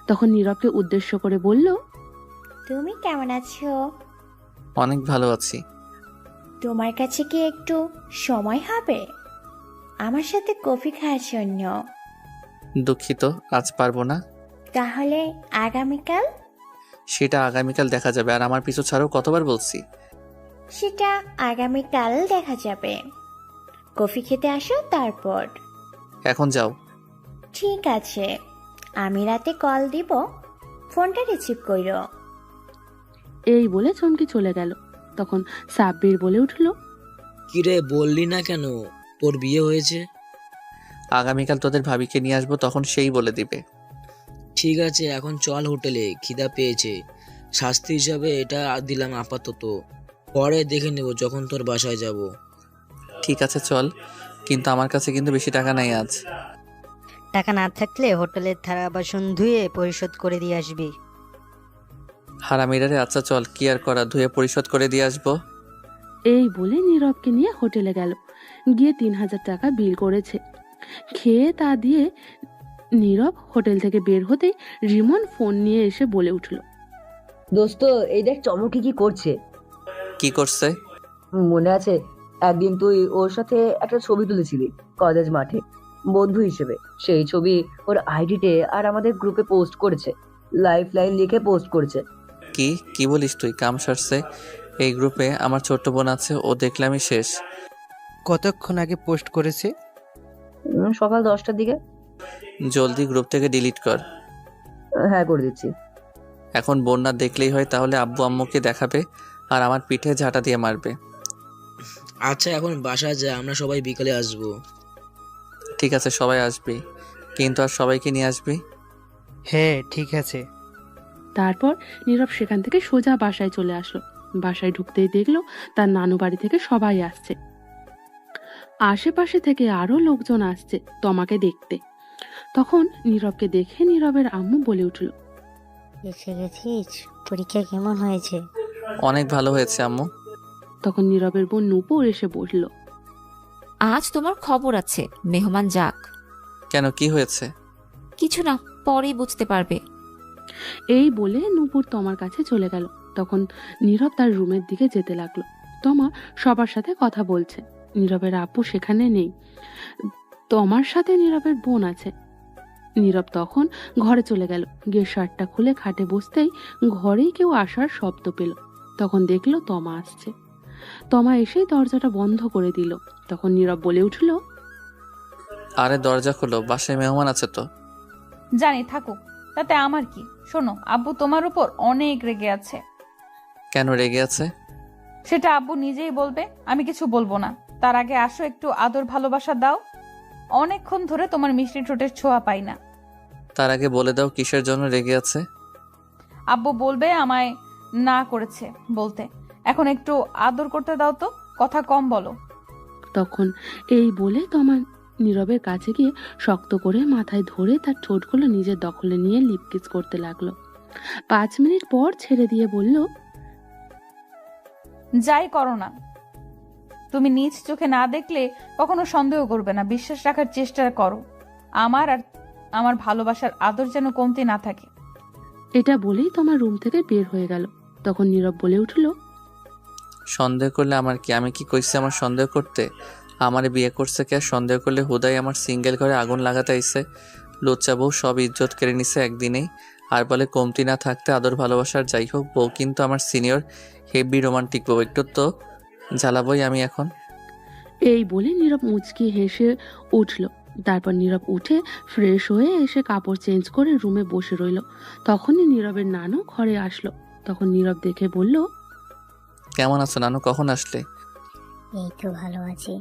তখন নীরবকে উদ্দেশ্য করে বলল, তুমি কেমন আছো? অনেক ভালো আছি। তোমার কাছে কি একটু সময় হবে আমার সাথে কফি খাওয়ার জন্য? দুঃখিত, আজ পারবো না। তাহলে আগামীকাল? সেটা আগামীকাল দেখা যাবে। আর আমার পিছু ছাড়াও কতবার বলছি। সেটা আগামীকাল দেখা যাবে। কফি খেতে আসো তারপর। এখন যাও। ঠিক আছে, আমি রাতে কল দিব, ফোনটা রিসিভ করো। এই বলে চমকি চলে গেল। তখন সাব্বির বলে উঠল, কিরে বললি না কেন তোর বিয়ে হয়েছে? আগামীকাল তোদের ভাবিকে নিয়ে আসবো, তখন সেই বলে দিবে। ঠিক আছে, এখন চল হোটেলে, খিদা পেয়েছে। শাস্তি হিসাবে এটা দিলাম আপাতত, পরে দেখে নেব যখন তোর বাসায় যাব। ঠিক আছে চল, কিন্তু আমার কাছে কিন্তু বেশি টাকা নাই আজ। টাকা না থাকলে হোটেলের থালা বাসন ধুয়ে পরিশোধ করে দিয়ে আসবি। হারামিরারে, আচ্ছা চল, কি আর করা, ধুয়ে পরিশোধ করে দিয়ে আসবো। এই বলে নীরবকে নিয়ে হোটেলে গেল। গিয়ে 3,000 টাকা বিল করেছে। খেয়ে তা দিয়ে নীরব হোটেল থেকে বের হতেই রিমন ফোন নিয়ে এসে বলে উঠল, দোস্ত এই দেখ চমকি কি করছে। কি করছে? মনে আছে একদিন তুই ওর সাথে একটা ছবি তুলেছিলি কলেজ মাঠে বন্ধু হিসেবে? সেই ছবি ওর আইডিতে আর আমাদের গ্রুপে পোস্ট করেছে, লাইফ লাইন লিখে পোস্ট করেছে। কি কি বলিস তুই? কাম সারছে। এই গ্রুপে আমার ছোট্ট বোন আছে, ও দেখলামই শেষ। কতক্ষণ আগে পোস্ট করেছে? সকাল 10টার দিকে। জলদি গ্রুপ থেকে ডিলিট কর। হ্যাঁ করে দিচ্ছি। এখন বোন না দেখলেই হয়, তাহলে আব্বু আম্মুকে দেখাবে আর আমার পিঠে ঝাঁটা দিয়ে মারবে। আচ্ছা এখন বাসায় যা, আমরা সবাই বিকালে আসবো। ঠিক আছে, সবাই আসবি, কিন্তু আর সবাইকে নিয়ে আসবি। হ্যাঁ ঠিক আছে। তারপর নীরব সেখান থেকে সোজা বাসায় চলে আসলো। বাসায় ঢুকতেই দেখলো তার নানু বাড়ি থেকে সবাই আসছে। আশেপাশে থেকে আরো লোকজন আসছে তমাকে দেখতে। তখন নীরবকে দেখে নীরবের আম্মু বলে উঠল, এসে গেছিস? পরীক্ষা কেমন হয়েছে? অনেক ভালো হয়েছে আম্মু। তখন নীরবের বোন নূপুর এসে বসল। আজ তোমার খবর আছে, মেহমান যাক। কেন, কি হয়েছে? কিছু না, পরেই বুঝতে পারবে। এই বলে নূপুর তমার কাছে চলে গেল। তখন নীরব তার রুমের দিকে যেতে লাগলো। তমা সবার সাথে কথা বলছে। নীরবের আপু সেখানে নেই, তমার সাথে নীরবের বোন আছে। নীরব তখন ঘরে চলে গেল। গিয়ে শার্টটা খুলে খাটে বসতেই ঘরেই কেউ আসার শব্দ পেল। তখন দেখলো তমা আসছে। তমা এসেই দরজাটা বন্ধ করে দিল। তখন নীরব বলে উঠল, আরে দরজা খোলো, বাসায় মেহমান আছে তো। জানি, থাকুক, তাতে আমার কি। শোনো, আব্বু তোমার উপর অনেক রেগে আছে। কেন রেগে আছে? সেটা আব্বু নিজেই বলবে, আমি কিছু বলবো না। তার আগে আসো, একটু আদর ভালোবাসা দাও। অনেকক্ষণ ধরে তোমার মিষ্টি ঠোঁটের ছোঁয়া পাই না। তার আগে বলে দাও কিসের জন্য রেগে আছে। আব্বু বলবে আমায় না করেছে বলতে। এখন একটু আদর করতে দাও তো, কথা কম বলো। তখন এই বলে তমা নীরবের কাছে গিয়ে শক্ত করে মাথায় ধরে তার ঠোঁটগুলো নিজের দখলে নিয়ে লিপ কিস করতে লাগলো। 5 মিনিট পর ছেড়ে দিয়ে বলল, যাই করো না, তুমি নিজ চোখে না দেখলে কখনো সন্দেহ করবে না। বিশ্বাস রাখার চেষ্টা করো। আমার আর আমার ভালোবাসার আদর যেন কমতি না থাকে। এটা বলেই তোমার রুম থেকে বের হয়ে গেল। তখন নীরব বলে উঠল, সন্দেহ করলে আমার কি? আমি কি কইছি আমার সন্দেহ করতে? আমারে বিয়ে করছে কে? সন্দেহ করলে হুদাই আমার সিঙ্গেল ঘরে আগুন লাগাতে আইছে। লুচ্চা বউ সব ইজ্জত কেড়ে নিছে একদিনেই, আর বলে কমতি না থাকতে আদর ভালোবাসার। যাই হোক, বউ কিন্তু আমার সিনিয়র, হেভি রোমান্টিক বউ, একটু তো জ্বালাবই আমি এখন। এই বলে নীরব মুচকি হেসে উঠল। তারপর নীরব উঠে ফ্রেশ হয়ে এসে কাপড় চেঞ্জ করে রুমে বসে রইল। তখনই নীরবের নানু ঘরে আসলো। তখন নীরব দেখে বলল, কেমন আছো নানু, কখন আসলে? এই তো ভালো আছি,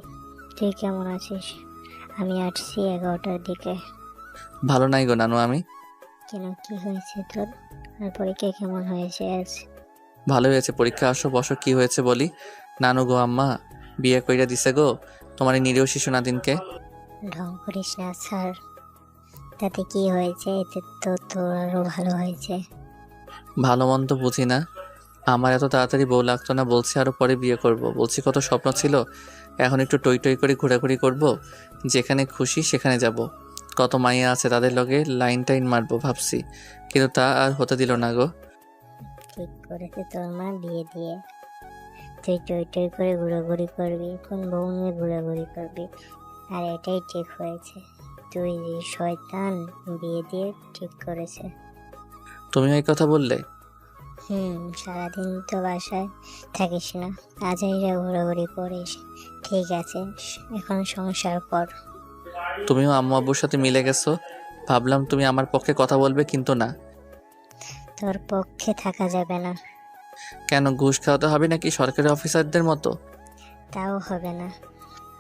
তুই কেমন আছিস? আমি আসছি 11টার দিকে। ভালো নাই গো নানু আমি। কেন, কি হয়েছে তোর? আর পরীক্ষা কেমন হয়েছে আজ? ভালো হয়েছে পরীক্ষা। আসো বসো, কি হয়েছে বলি। নানু গো, আম্মা বিয়ে কইরা দিছে গো তোমার এই নিরীহ শিশু নাতিনকে। ঢং করিস না স্যার, তাতে কি হয়েছে? এতে তো তোর আরো ভালো হয়েছে। ভালো মন্দ বুঝি না, আমার এত তাড়াতাড়ি বউ লাগতো না, বলছি আরো পরে বিয়ে করব। বলছি কত স্বপ্ন ছিল, এখন একটু টই টই করে ঘোরাঘুরি করব, যেখানে খুশি সেখানে যাব। কত মাইয়া আছে তাদের লগে লাইন টাইন মারবো ভাবছি, কিন্তু তা আর হতে দিল না গো। ঠিক করেছে তোর মা বিয়ে দিয়ে। তুই টই টই করে ঘোরাঘুরি করবি, কোন বউ নিয়ে ঘোরাঘুরি করবি, আর এটাই ঠিক হয়েছে। তুই যে শয়তান, বিয়ে দিয়ে ঠিক করেছে। তুমি এই কথা বললে? সারাদিন তো বাসায় থাকিস না, আজাইরা ঘোরাঘুরি করিস। ঠিক আছে, এখন সংসার কর। তুমিও আম্মু আব্বুর সাথে মিলে গেছো, ভাবলাম তুমি আমার পক্ষে কথা বলবে, কিন্তু না। তোর পক্ষে থাকা যাবে না। কেন, ঘুষ খাওয়াতে হবে নাকি সরকারি অফিসারদের মতো? তাও হবে না,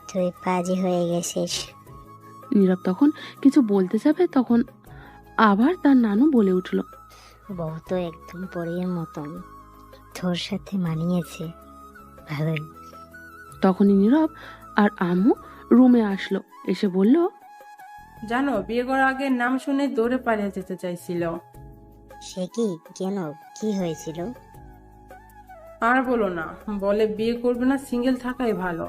তুই পাজি হয়ে গেছিস। নীরব তখন কিছু বলতে যাবে, তখন আবার তার নানু বলে উঠল, বউ তো একদম পরীর মতন, তোর সাথে মানিয়েছে ভালোই। তখনই নীরব আর আম্মু রুমে আসলো, এসে বলল, জানো, বিয়ে করার আগে নাম শুনে দৌড়ে পালিয়ে যেতে চাইছিল। সে কি? কেন, কি হয়েছিল? আর বলো না, বলে বিয়ে করবে না, সিঙ্গেল থাকাই ভালো।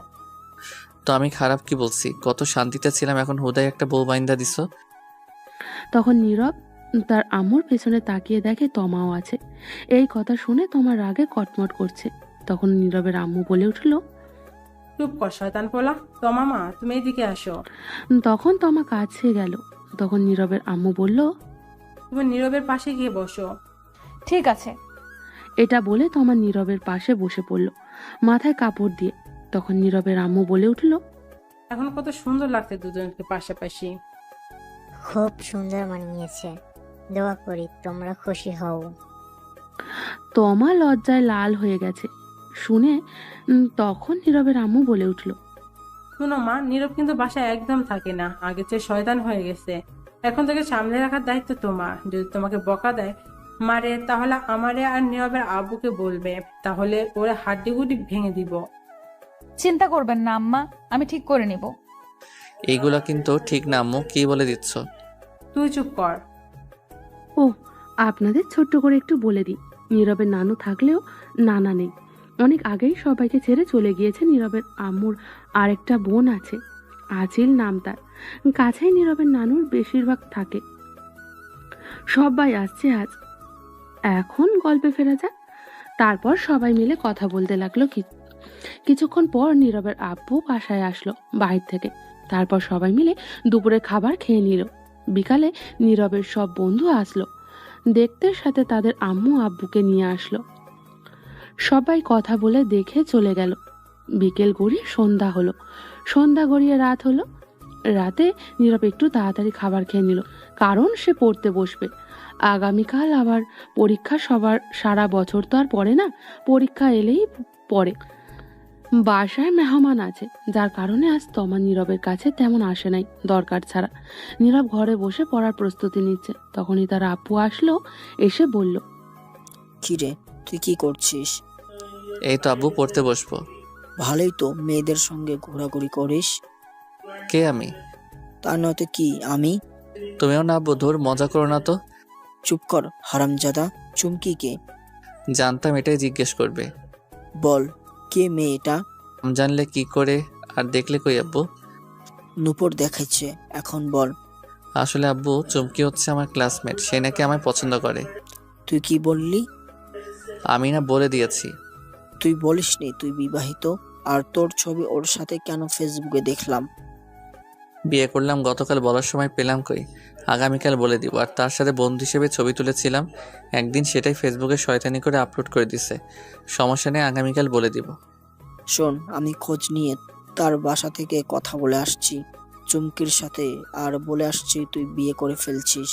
তো আমি খারাপ কি বলছি? কত শান্তিতে ছিলাম, এখন হুদায় একটা বউ বাইন্দা দিছো। তখন নীরব তার আম্মুর পেছনে তাকিয়ে দেখে তমাও আছে। এই কথা শুনে তমা রাগে কটমট করছে। তখন নীরবের আম্মু বলে উঠল, চুপ কর শয়তান পোলা, তো মামা তুমি এদিকে আসো। তখন তমা কাছে গেল। তখন নীরবের আম্মু বলল, তুমি নীরবের পাশে গিয়ে বসো। ঠিক আছে। এটা বলে তমা নীরবের পাশে বসে পড়ল, মাথায় কাপড় দিয়ে। তখন নীরবের আম্মু বলে উঠল, এখন কত সুন্দর লাগছে দুজনকে পাশাপাশি। খুব সুন্দর মানিয়েছে, দোয়া করি তোমরা খুশি হও। তমা লজ্জায় লাল হয়ে গেছে শুনে। তখন নীরবের আম্মু বলে উঠল, শুনো মা, নীরব কিন্তু বাসায় একদম থাকে না, আগে চেয়ে শয়তান হয়ে গেছে। এখন থেকে সামলে রাখার দায়িত্ব তোমার। যদি তোমাকে বকা দেয়, মারে, তাহলে আমারে আর নীরবের আব্বুকে বলবে, তাহলে ওরা হাড্ডি গুড্ডি ভেঙে দিব। চিন্তা করবেন না আম্মা, আমি ঠিক করে নিব। এইগুলা কিন্তু ঠিক না আম্মু, কি বলে দিচ্ছ? তুই চুপ কর। ও, আপনাদের ছোট্ট করে একটু বলে দিই, নীরবের নানু থাকলেও নানা নেই। অনেক আগেই সবাইকে ছেড়ে চলে গিয়েছে। নীরবের আম্মুর আরেকটা বোন আছে, আচিল নাম তার। কাছেই নীরবের নানুর বেশিরভাগ থাকে। সবাই আসছে আজ। এখন গল্পে ফেরা যাক। তারপর সবাই মিলে কথা বলতে লাগলো। কিছুক্ষণ পর নীরবের আব্বু বাসায় আসলো বাহির থেকে। তারপর সবাই মিলে দুপুরে খাবার খেয়ে নিল। বিকালে নীরবের সব বন্ধু আসলো দেখতে, সাথে তাদের আম্মু আব্বুকে নিয়ে আসলো। সবাই কথা বলে দেখে চলে গেল। বিকেল গড়িয়ে সন্ধ্যা হলো, সন্ধ্যা গড়িয়ে রাত হলো। রাতে নীরব একটু তাড়াতাড়ি খাবার খেয়ে নিল, কারণ সে পড়তে বসবে। আগামীকাল আবার পরীক্ষা। সবার সারা বছর তো আর পড়ে না, পরীক্ষা এলেই পড়ে। বাসায় মেহমান আছে, যার কারণে আজ তমা নীরবের কাছে তেমন আসে নাই দরকার ছাড়া। নীরব ঘরে বসে পড়ার প্রস্তুতি নিচ্ছে। তখনই তার আপু আসলো, এসে বলল, কিরে, তুই কি করছিস? এই তো আব্বু, পড়তে বসবো। ভালোই তো, মেয়েদের সঙ্গে ঘোরাঘুরি করিস। কে আমি? তা নয়তো কি আমি? তুমিও না আব্বু, ধর মজা করো না তো। চুপ কর হারামজাদা। চুমকি কে? জানতাম এটাই জিজ্ঞেস করবে। বল, কে মেয়ে এটা? জানলে কি করে আর দেখলে কই আব্বু? নুপুর দেখাচ্ছে, এখন বল। আসলে আব্বু, চুমকি হচ্ছে আমার ক্লাসমেট, সে নাকি আমায় পছন্দ করে। তুই কি বললি? আমি না বলে দিয়েছি। তুই বলিসনি তুই বিবাহিত, আর তোর ছবি ওর সাথে কেন ফেসবুকে দেখলাম? বিয়ে করলাম গতকাল, বলার সময় পেলাম কই? আগামীকাল বলে দিব। আর তার সাথে বন্ধু হিসেবে ছবি তুলেছিলাম একদিন, সেটাই ফেসবুকে শয়তানি করে আপলোড করে দিছে। সমস্যা নেই, আগামীকাল বলে দিব। শোন, আমি খোঁজ নিয়ে তার বাসা থেকে কথা বলে আসছি চুমকির সাথে, আর বলে আসছি তুই বিয়ে করে ফেলছিস।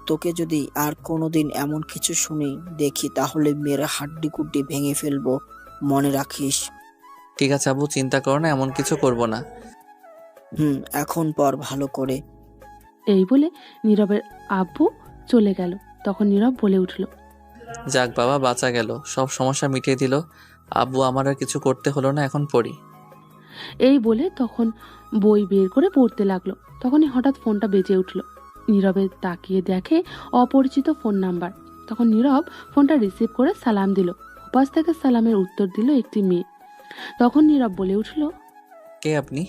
তোকে যদি আর কোনোদিন এমন কিছু শুনি দেখি, তাহলে মেয়ের হাড্ডি কুড্ডি ভেঙে ফেলবো, মনে রাখিস। ঠিক আছে আব্বু, চিন্তা করো না, এমন কিছু করব না। এখন পর ভালো করে। এই বলে নীরবের আব্বু চলে গেল। তখন নীরব বলে উঠল, যাক বাবা, বাঁচা গেল, সব সমস্যা মিটিয়ে দিল। আব্বু, আমার আর কিছু করতে হলো না, এখন পড়ি। এই বলে তখন বই বের করে পড়তে লাগলো। তখনই হঠাৎ ফোনটা বেজে উঠলো। নীরবে তাকিয়ে দেখে অপরিচিত ফোন নাম্বার। তখন নীরব ফোনটা রিসিভ করে সালাম দিল। ওপাশ থেকে সালামের উত্তর দিল একটি মেয়ে। তখন নীরব বলে উঠল, কে আপনি?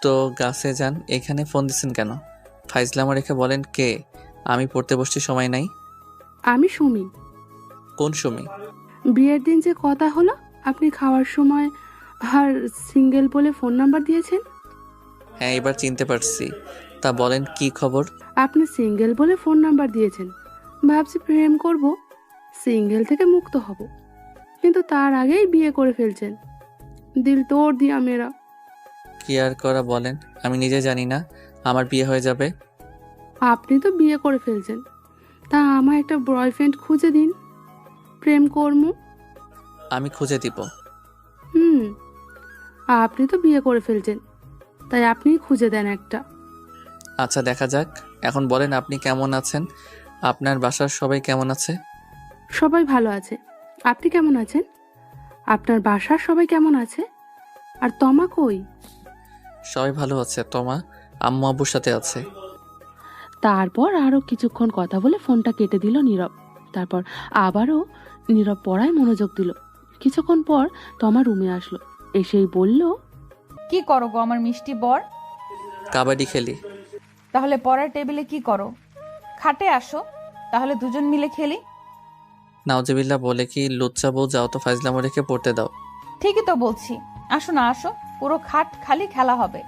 তো গাছে যান, এখানে ফোন দিচ্ছেন কেন? ফাইজলামা রেখে বলেন কে? আমি পড়তে বসছি, সময় নাই। আমি সুমি। কোন সুমি? বিয়ের দিন যে কথা হলো, আপনি খাওয়ার সময় আর সিঙ্গেল বলে ফোন নাম্বার দিয়েছেন। হ্যাঁ, এবার চিনতে পারছি। তা বলেন কি খবর? আপনি সিঙ্গেল বলে ফোন নাম্বার দিয়েছেন। ভাবছি প্রেম করব, সিঙ্গেল থেকে মুক্ত হব, কিন্তু তার আগেই বিয়ে করে ফেলছেন। দিল তোড় দিয়া মেরা। কি আর করা বলেন, আমি নিজে জানি না আমার বিয়ে হয়ে যাবে। আপনি তো বিয়ে করে ফেলছেন, তা আমার একটা বয়ফ্রেন্ড খুঁজে দিন, প্রেম কর্ম। আমি খুঁজে দিব। আপনি তো বিয়ে করে ফেলছেন, তাই আপনিই খুঁজে দেন একটা। আচ্ছা, দেখা যাক। এখন বলেন আপনি কেমন আছেন? আপনার বাসার সবাই কেমন আছে? সবাই ভালো আছে। আপনি কেমন আছেন? আপনার বাসার সবাই কেমন আছে? আর তমা কই? সবাই ভালো আছে। তোমা আম্মু আব্বুর সাথে আছে। তারপর আরো কিছুক্ষণ কথা বলে ফোনটা কেটে দিল নীরব। তারপর আবারও নীরব পড়ায় মনোযোগ দিল। কিছুক্ষণ পর তমা রুমে আসলো। এসেই বলল, কি করো গো আমার মিষ্টি বর? কাবাডি খেলি। তাহলে পড়ার টেবিলে কি করো? খাটে আসো, তাহলে দুজন মিলে খেলি। নাউজুবিল্লাহ বলে কি লুচ্চা বউ, যাও তো ফাইজলামা রেখে পড়তে দাও। ঠিকই তো বলছি, আসো না আসো, পুরো খাট খালি খেলা হবে।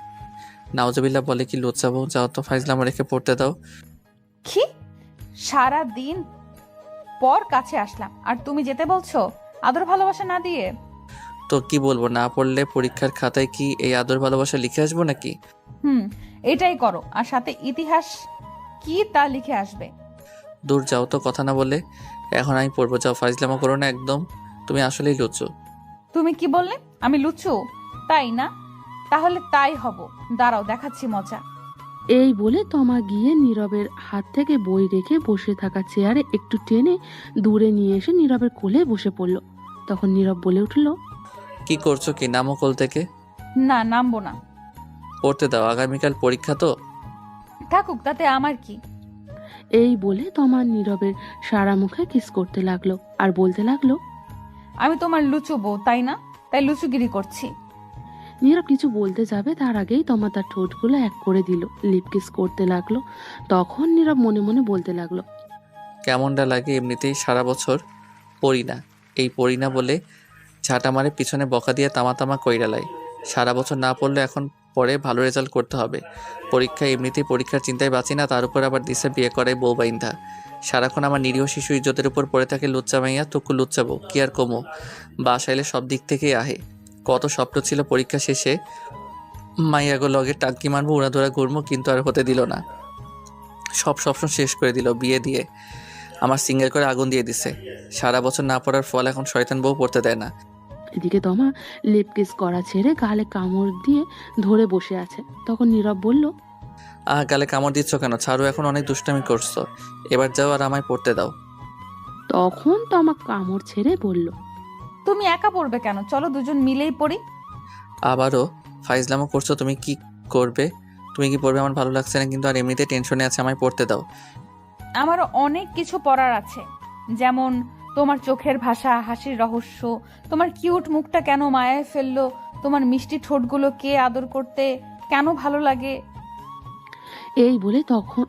নাউজুবিল্লাহ বলে কি লুচ্চা বউ, যাও তো ফাইজলামা রেখে পড়তে দাও। কি? সারা দিন পর কাছে আসলাম আর তুমি যেতে বলছো আদর ভালোবাসা না দিয়ে? তো কি বলবো, না পড়লে পরীক্ষার খাতায় কি এই আদর ভালোবাসা লিখে আসবো নাকি? এটাই করো, আর সাথে ইতিহাস কি তা লিখে আসবে। দূর যাও তো, কথা না বলে। এখন আমি পড়বো, যাও, ফাইজলামা করো না একদম। তুমি আসলেই লুচ্চু। তুমি কি বললে? আমি লুচ্চু, তাই না? তাহলে তাই হব, দাঁড়াও দেখাচ্ছি মজা। এই বলে তমা গিয়ে নীরবের হাত থেকে বই রেখে বসে থাকা চেয়ারে একটু টেনে দূরে নিয়ে এসে নীরবের কোলে বসে পড়ল। তখন নীরব বলে উঠল, কি করছো কি? নামো কোল থেকে। না, নামবো না। পড়তে দাও, আগামীকাল পরীক্ষা তো। থাকুক, তাতে আমার কি। এই বলে তমা নীরবের সারা মুখে কিস করতে লাগলো আর বলতে লাগলো, আমি তোমার লুচু বউ, তাই না? তাই লুচুগিরি করছি। নীরব কিছু বলতে যাবে তার আগেই তমা তার ঠোঁটগুলো এক করে দিল, লিপ কিস করতে লাগলো। তখন নীরব মনে মনে বলতে লাগলো, কেমনটা লাগে এমনিতেই সারা বছর পড়ি না, এই পড়ি না বলে ঝাঁটা মারে পিছনে বকা দিয়ে তামা তামা কইরালাই। সারা বছর না পড়লে এখন পরে ভালো রেজাল্ট করতে হবে। পরীক্ষায় এমনিতেই পরীক্ষার চিন্তায় বাঁচি না, তার উপর আবার দিশে বিয়ে করে বউ বাইন্ধা। সারাক্ষণ আমার নিরীহ শিশু ইজ্জতের উপর পড়ে থাকে লুচ্চা মাইয়া, তোকে লুচ্চাবো কি আর কমো। বাসাইলে সব দিক থেকেই আহে। কত স্বপ্ন ছিল পরীক্ষা শেষে মাইয়াগো লগে টাঙ্কি মারবো, উড়াধুরা ঘুরবো, কিন্তু আর হতে দিল না। সব স্বপ্ন শেষ করে দিল বিয়ে দিয়ে। আমার সিঙ্গেল করে আগুন দিয়ে দিছে। সারা বছর না পড়ার ফল এখন শয়তান বউ পড়তে দেয় না। এদিকে তমা লিপ কিস করা ছেড়ে গালে কামড় দিয়ে ধরে বসে আছে। তখন নীরব বলল, গালে কামড় দিচ্ছ কেন? ছাড়ো, এখন অনেক দুষ্টামি করছো। এবার যাও আর আমায় পড়তে দাও। তখন তমা কামড় ছেড়ে বলল, তুমি একা পড়বে কেন? চলো দুজন মিলেই পড়ি। আবারও ফাইজলামো করছো। তুমি কি করবে? তুমি কি পড়বে? আমার ভালো লাগছে না, কিন্তু আর এমনিতে টেনশনে আছে, আমায় পড়তে দাও। আমারও অনেক কিছু পড়ার আছে, যেমন তোমার চোখের ভাষা, হাসির রহস্য, তোমার কিউট মুখটা কেন মায়ায় ফেললো, তোমার মিষ্টি ঠোঁটগুলো কে আদর করতে কেন ভালো লাগে। এই বলে তখন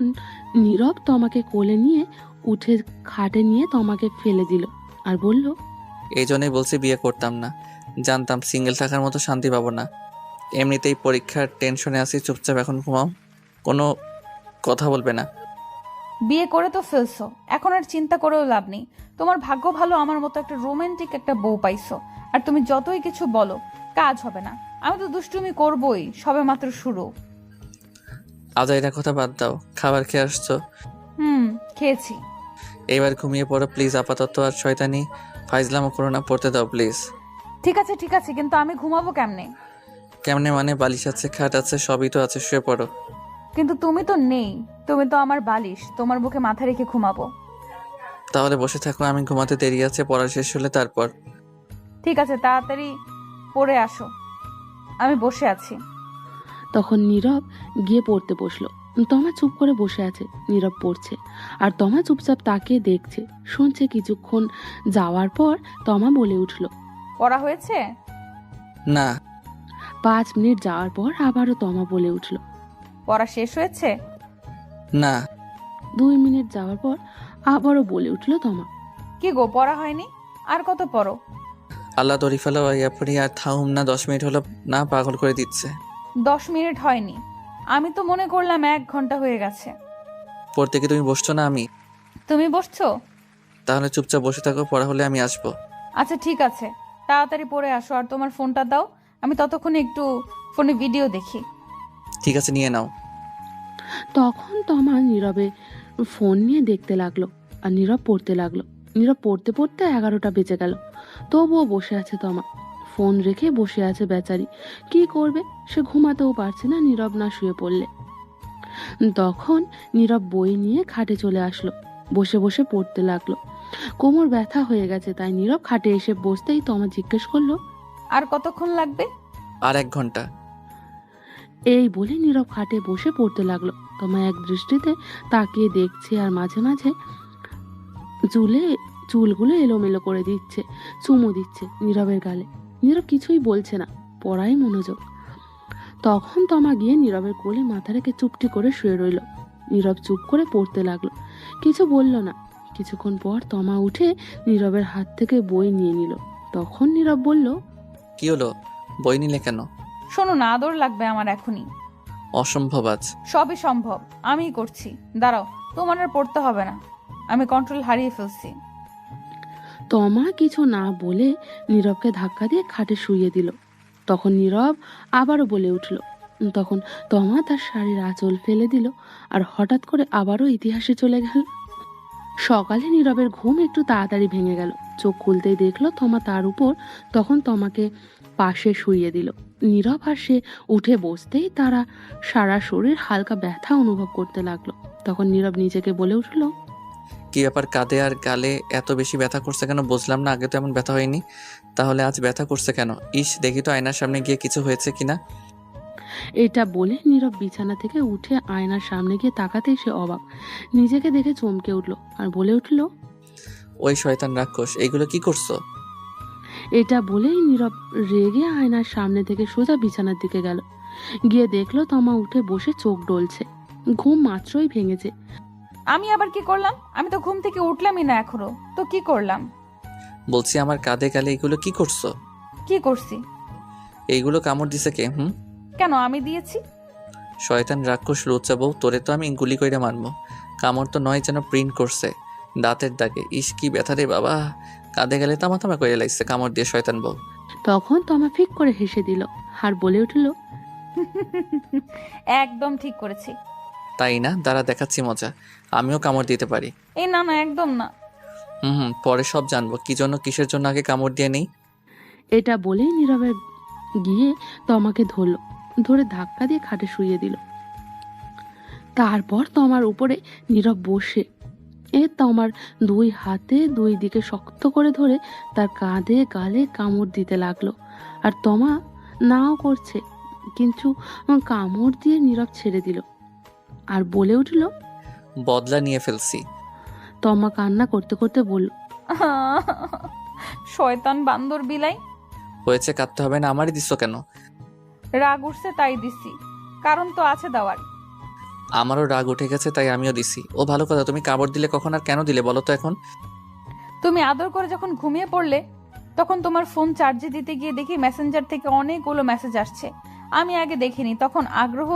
নীরব তমাকে কোলে নিয়ে উঠে খাটে নিয়ে তমাকে ফেলে দিল আর বলল, এই জন্যই বলছি বিয়ে করতাম না। জানতাম সিঙ্গেল থাকার মতো শান্তি পাবো না। এমনিতেই পরীক্ষার টেনশনে আছি, চুপচাপ এখন ঘুমাও, কোনো কথা বলবে না। বিয়ে করে তো ফেলছো, এখন আর চিন্তা করেও লাভ নেই। তোমার ভাগ্য ভালো আমার মতো একটা রোমান্টিক একটা বউ পাইছো। আর তুমি যতই কিছু বলো কাজ হবে না। আমি তো দুষ্টুমি করবই, সবে মাত্র শুরু। আজাইরা কথা বাদ দাও, খাবার খেয়ে আসছো? খেয়েছি। এইবার ঘুমিয়ে পড়ো প্লিজ আপাতত, আর শয়তানি ফাইজলামো করো না, পড়তে দাও প্লিজ। ঠিক আছে ঠিক আছে, কিন্তু আমি ঘুমাবো কেমনে? কেমনে মানে? বালিশ আছে, খাট আছে, সবই তো আছে, শুয়ে পড়ো। কিন্তু তুমি তো নেই, তুমি তো আমার বালিশ, তোমার বুকে মাথা রেখে ঘুমাবো। তাহলে বসে থাকো, আমি ঘুমাতে দেরি আছে, পড়া শেষ হলে তারপর। ঠিক আছে, তাড়াতাড়ি পড়ে আসো, আমি বসে আছি। তখন নীরব গিয়ে পড়তে বসলো। তমা চুপ করে বসে আছে, নীরব পড়ছে আর তমা চুপচাপ তাকিয়ে দেখছে, শুনছে। কিছুক্ষণ যাওয়ার পর তমা বলে উঠলো, পড়া হয়েছে? না। 5 মিনিট যাওয়ার পর আবারও তমা বলে উঠলো, পড়া শেষ হয়েছে? না। 2 মিনিট যাওয়ার পর আবারও বলে উঠলো তমা, কি গো, পড়া হয়নি? আর কত পড়ো? আল্লাহ তরি ফেলো আপনি আর থাউম না, 10 মিনিট হলো না, পাগল করে দিচ্ছে। 10 মিনিট হয়নি, আমি তো মনে করলাম 1 ঘন্টা হয়ে গেছে। পড়তে কি তুমি বসছো না? আমি। তুমি বসছো? তাহলে চুপচাপ বসে থাকো, পড়া হলে আমি আসবো। আচ্ছা ঠিক আছে, তাড়াতাড়ি পড়ে আসো। আর তোমার ফোনটা দাও, আমি ততক্ষণে একটু ফোনে ভিডিও দেখি। ঠিক আছে, নিয়ে নাও। তখন তমা নীরবে ফোন নিয়ে দেখতে লাগলো আর নীরব পড়তে লাগলো। নীরব পড়তে পড়তে 11টা বেজে গেল, তবুও বসে আছে তমা। ফোন রেখে বসে আছে বেচারি, কি করবে? সে ঘুমাতেও পারছে না নীরব না শুয়ে পড়লে। তখন নীরব বই নিয়ে খাটে চলে আসলো, বসে বসে পড়তে লাগলো। কোমর ব্যথা হয়ে গেছে, তাই নীরব খাটে এসে বসতেই তমা জিজ্ঞেস করলো, আর কতক্ষণ লাগবে? আর 1 ঘন্টা। এই বলে নীরব খাটে বসে পড়তে লাগলো। তমা এক দৃষ্টিতে তাকিয়ে দেখছে আর মাঝে মাঝে চুলগুলো এলোমেলো করে দিচ্ছে, চুমু দিচ্ছে নীরবের গালে। নীরব কিছুই বলছে না, পড়াই মনোযোগ। তখন তমা গিয়ে নীরবের কোলে মাথা রেখে চুপটি করে শুয়ে রইল। নীরব চুপ করে পড়তে লাগলো, কিছু বলল না। কিছুক্ষণ পর তমা উঠে নীরবের হাত থেকে বই নিয়ে নিল। তখন নীরব বলল, কি হলো, বই নিলে কেন? শোনো না, আদর লাগবে আমার এখনই। অসম্ভব আজ। সবই সম্ভব, আমিই করছি। দাঁড়াও, তোমার আর পড়তে হবে না, আমি কন্ট্রোল হারিয়ে ফেলছি। তমা কিছু না বলে নীরবকে ধাক্কা দিয়ে খাটে শুইয়ে দিল। তখন নীরব আবারও বলে উঠল। তখন তমা তার শাড়ির আঁচল ফেলে দিল আর হঠাৎ করে আবারও ইতিহাসে চলে গেল। সকালে নীরবের ঘুম একটু তাড়াতাড়ি ভেঙে গেল। চোখ খুলতেই দেখলো তমা তার উপর। তখন তমাকে পাশে শুইয়ে দিল। নীরব আর সে উঠে বসতেই তারা সারা শরীর হালকা ব্যথা অনুভব করতে লাগলো। তখন নীরব নিজেকে বলে উঠল, কি ব্যাপার, কাঁধে আর গালে এত বেশি ব্যথা করছে কেন? বুঝলাম না, আগে তো এমন ব্যথা হয়নি, তাহলে আজ ব্যথা করছে কেন? ইস, দেখি তো আয়নার সামনে গিয়ে কিছু হয়েছে কিনা। এটা বলে নীরব বিছানা থেকে উঠে আয়নার সামনে গিয়ে তাকাতেই সে অবাক। নিজেকে দেখে চমকে উঠল আর বলে উঠল, ওই শয়তান রাক্ষস, এইগুলো কি করছো? এটা বলেই নীরব রেগে আয়নার সামনে থেকে সোজা বিছানার দিকে গেল। গিয়ে দেখলো তমা উঠে বসে চোখ ডলছে, ঘুম মাত্রই ভেঙেছে। আমি আবার কি করলাম? আমি তো ঘুম থেকে উঠলামই না এখনো, তো কি করলাম? বলছি আমার কাঁধে গালে এগুলো কি করছো? কি করছি? এইগুলো কামড় দিছে কে? কেন, আমি দিয়েছি? শয়তান রাক্ষস লুচ্চা বউ, তোরে তো আমি গুলি কইরা মারবো। কামড় তো নয়, যেন প্রিন্ট করছে দাঁতের দাগে। ইস, কি ব্যথা রে বাবা, কাঁধে গেলে তামা তামা করে লাগছে কামড় দিয়ে শয়তান বউ। তখন তমা ফিক করে হেসে দিল আর বলে উঠল, একদম ঠিক করেছি। তাই না? দাঁড়া, দেখাচ্ছি মজা, আমিও কামড় দিতে পারি। এই না না, একদম না। পরে সব জানবো কি জন্য কিসের জন্য, আগে কামড় দিয়ে নেই। এটা বলেই নীরবে গিয়ে তমাকে ধরলো, ধরে ধাক্কা দিয়ে খাটে শুইয়ে দিল। তারপর তমার উপরে নীরব বসে তমার 2 হাতে 2 দিকে শক্ত করে ধরে তার কাঁধে গালে কামড় দিতে লাগলো। আর তমা নাও করছে, কিন্তু কামড় দিয়ে নীরব ছেড়ে দিল আর বলে উঠল, বদলা নিয়ে ফেলছি। তমা কান্না করতে করতে বলল, শয়তান বান্দর বিলাই। হয়েছে, কাঁদতে হবে না, আমারই দিচ্ছ কেন? রাগ উঠছে তাই দিছি, কারণ তো আছে দেওয়ার। আমারও রাগ উঠে গেছে তাই আমিও দিছি। ও ভালো কথা, তুমি কামড় দিলে কখন আর কেন দিলে বলো তো এখন? তুমি আদর করে যখন ঘুমিয়ে পড়লে, তখন তোমার ফোন চার্জে দিতে গিয়ে দেখি মেসেঞ্জার থেকে অনেকগুলো মেসেজ আসছে। আমি আগে দেখিনি, তখন আগ্রহ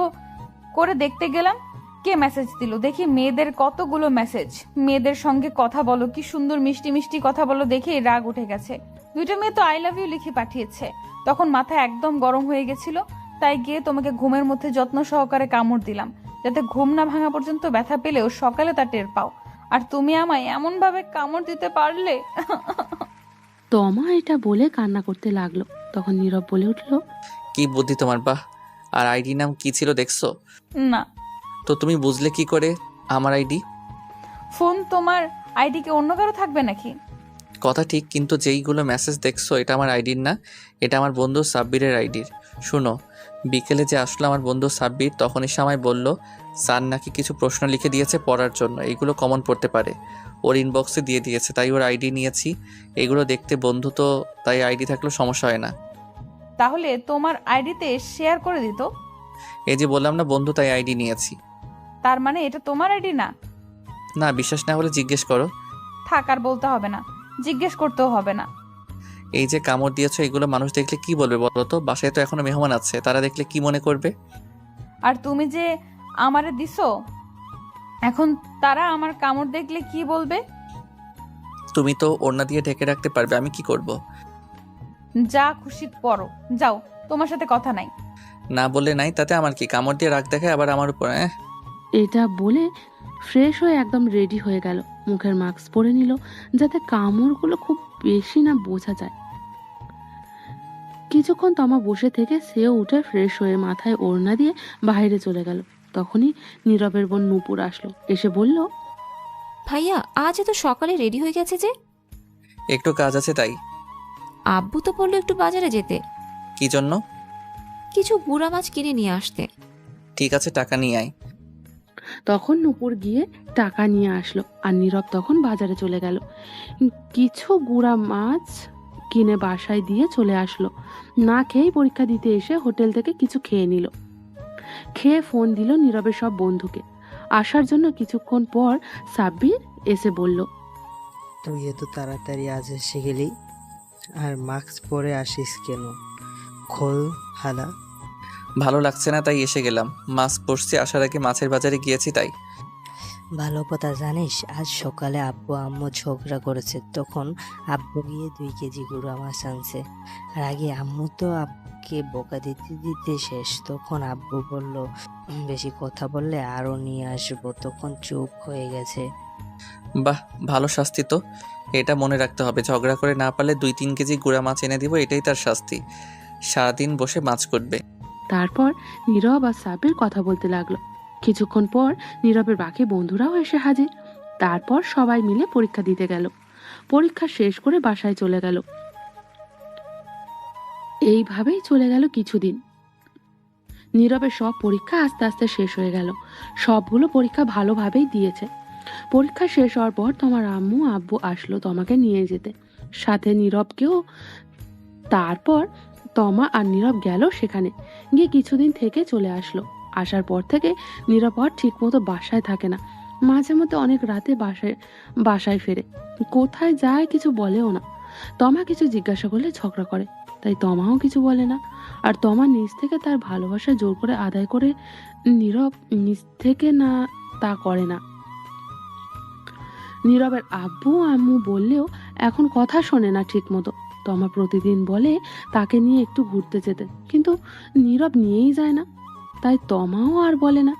করে দেখতে গেলাম কে মেসেজ দিল। দেখি মেয়েদের কতগুলো মেসেজ, মেয়েদের সঙ্গে কথা বলো, কি সুন্দর মিষ্টি মিষ্টি কথা বলো, দেখে রাগ উঠে গেছে। 2টা মেয়ে তো আই লাভ ইউ লিখে পাঠিয়েছে। তখন মাথা একদম গরম হয়ে গেছিল, তাই গিয়ে তোমাকে ঘুমের মধ্যে যত্ন সহকারে কামড় দিলাম, যাতে ঘুম না ভাঙা পর্যন্ত ব্যথা পেলেও সকালে তা টের পাও। আর তুমি আমায় এমন ভাবে কামড় দিতে পারলে। তমা এটা বলে কান্না করতে লাগলো। তখন নীরব বলে উঠল, কি বুদ্ধি তোমার, বাহ। আর আইডি নাম কি ছিল দেখছো? না। তো তুমি বুঝলে কি করে আমার আইডি? ফোন তোমার আইডি কি অন্য কারো থাকবে নাকি? কথা ঠিক, কিন্তু যেইগুলো মেসেজ দেখছো এটা আমার আইডির না, এটা আমার বন্ধু সাব্বিরের আইডির। শুনো, বিকেলে যে আসলো আমার বন্ধু সাব্বির, তখন এসে আমায় বলল স্যার নাকি কিছু প্রশ্ন লিখে দিয়েছে পড়ার জন্য, এইগুলো কমন পড়তে পারে, ওর ইনবক্সে দিয়ে দিয়েছে, তাই ওর আইডি নিয়েছি। এগুলো দেখতে বন্ধু তো, তাই আইডি থাকলেও সমস্যা হয় না। তাহলে তোমার আইডিতে শেয়ার করে দিত। এই যে বললাম না বন্ধু, তাই আইডি নিয়েছি। তার মানে এটা তোমার আইডি না? না, বিশ্বাস না হলে জিজ্ঞেস করো। থাক, আর বলতে হবে না, জিজ্ঞেস করতেও হবে না। এই যে কামড় দিয়েছো, এগুলো মানুষ দেখলে কি বলবে বলো তো? বাসায় তো এখনো মেহমান আছে, তারা দেখলে কি মনে করবে? আর তুমি যে আমারে দিছো, এখন তারা আমার কামড় দেখলে কি বলবে? তুমি তো ওড়না দিয়ে ঢেকে রাখতে পারবে, আমি কি করব? যা খুশি করো, যাও, তোমার সাথে কথা নাই। না বলে নাই, তাতে আমার কি? কামড় দিয়ে রাখ দেখায় আবার আমার উপর। এটা বলে ফ্রেশ হয়ে একদম রেডি হয়ে গেল। মুখের মাস্ক পরে নিল যাতে কামড়গুলো খুব বেশি না বোঝা যায়। কিছুক্ষণ তমা বসে থেকে সেও উঠে ফ্রেশ হয়ে মাথায় ওড়না দিয়ে বাইরে চলে গেল। তখনই নীরবের বোন নূপুর আসলো, এসে বলল, ভাইয়া আজ এত সকালে রেডি হয়ে গেছে যে? একটু কাজ আছে তাই। আব্বু তো বললো একটু বাজারে যেতে। কি জন্য? কিছু গুড়া মাছ কিনে নিয়ে আসতে। ঠিক আছে, টাকা নিয়ে আয়। তখন নূপুর গিয়ে টাকা নিয়ে আসলো আর নীরব তখন বাজারে চলে গেল। কিছু গুড়া মাছ কিনে বাসায় দিয়ে চলে আসলো। না খেয়েই পরীক্ষা দিতে এসে হোটেল থেকে কিছু খেয়ে নিল। খেয়ে ফোন দিল নীরবের সব বন্ধুকে আসার জন্য। কিছুক্ষণ পর সাব্বির এসে বলল, তুই এত তাড়াতাড়ি আজ এসে গেলি, আর মাস্ক পরে আসিস কেন? খোল হালা। ভালো লাগছে না তাই এসে গেলাম। মাছ পড়ছি, আসার আগে মাছের বাজারে গিয়েছি তাই। ভালো কথা জানিস, আজ সকালে আব্বু আম্মু ঝগড়া করেছে, তখন আব্বু গিয়ে 2 কেজি গুঁড়া মাছ আনছে। আর আগে আম্মু তো আব্বুকে বকা দিতে দিতে শেষ। তখন আব্বু বলল বেশি কথা বললে আরো নিয়ে আসবো, তখন চুপ হয়ে গেছে। বাহ, ভালো শাস্তি তো। এটা মনে রাখতে হবে, ঝগড়া করে না পারলে 2-3 কেজি গুঁড়া মাছ এনে দিব, এটাই তার শাস্তি। সারাদিন বসে মাছ করবে। তারপর নীরব আর সাব্বির কথা বলতে লাগলো। কিছুক্ষণ পর নীরবের বাকি বন্ধুরাও এসে হাজির। তারপর সবাই মিলে পরীক্ষা দিতে গেল। পরীক্ষা শেষ করে বাসায় চলে গেল। এইভাবেই চলে গেল কিছুদিন। নীরবের সব পরীক্ষা আস্তে আস্তে শেষ হয়ে গেল। সবগুলো পরীক্ষা ভালোভাবেই দিয়েছে। পরীক্ষা শেষ হওয়ার পর তোমার আম্মু আব্বু আসলো তোমাকে নিয়ে যেতে, সাথে নীরবকেও। তারপর তমা আর নীরব গেল সেখানে। গিয়ে কিছুদিন থেকে চলে আসলো। আসার পর থেকে নীরব আর ঠিক মতো বাসায় থাকে না। মাঝে মধ্যে অনেক রাতে বাসায় ফেরে। কোথায় যায় কিছু বলেও না। তমা কিছু জিজ্ঞাসা করলে ঝগড়া করে, তাই তমাও কিছু বলে না। আর তমা নিজ থেকে তার ভালোবাসা জোর করে আদায় করে, নীরব নিজ থেকে না তা করে না। নীরবের আব্বু আম্মু বললেও এখন কথা শোনে না ঠিক মতো। তমা প্রতিদিন বলে তাকে নিয়ে একটু ঘুরতে যেতে, কিন্তু নীরব নিয়েই যায় না। তাই তমাও আর বলে না।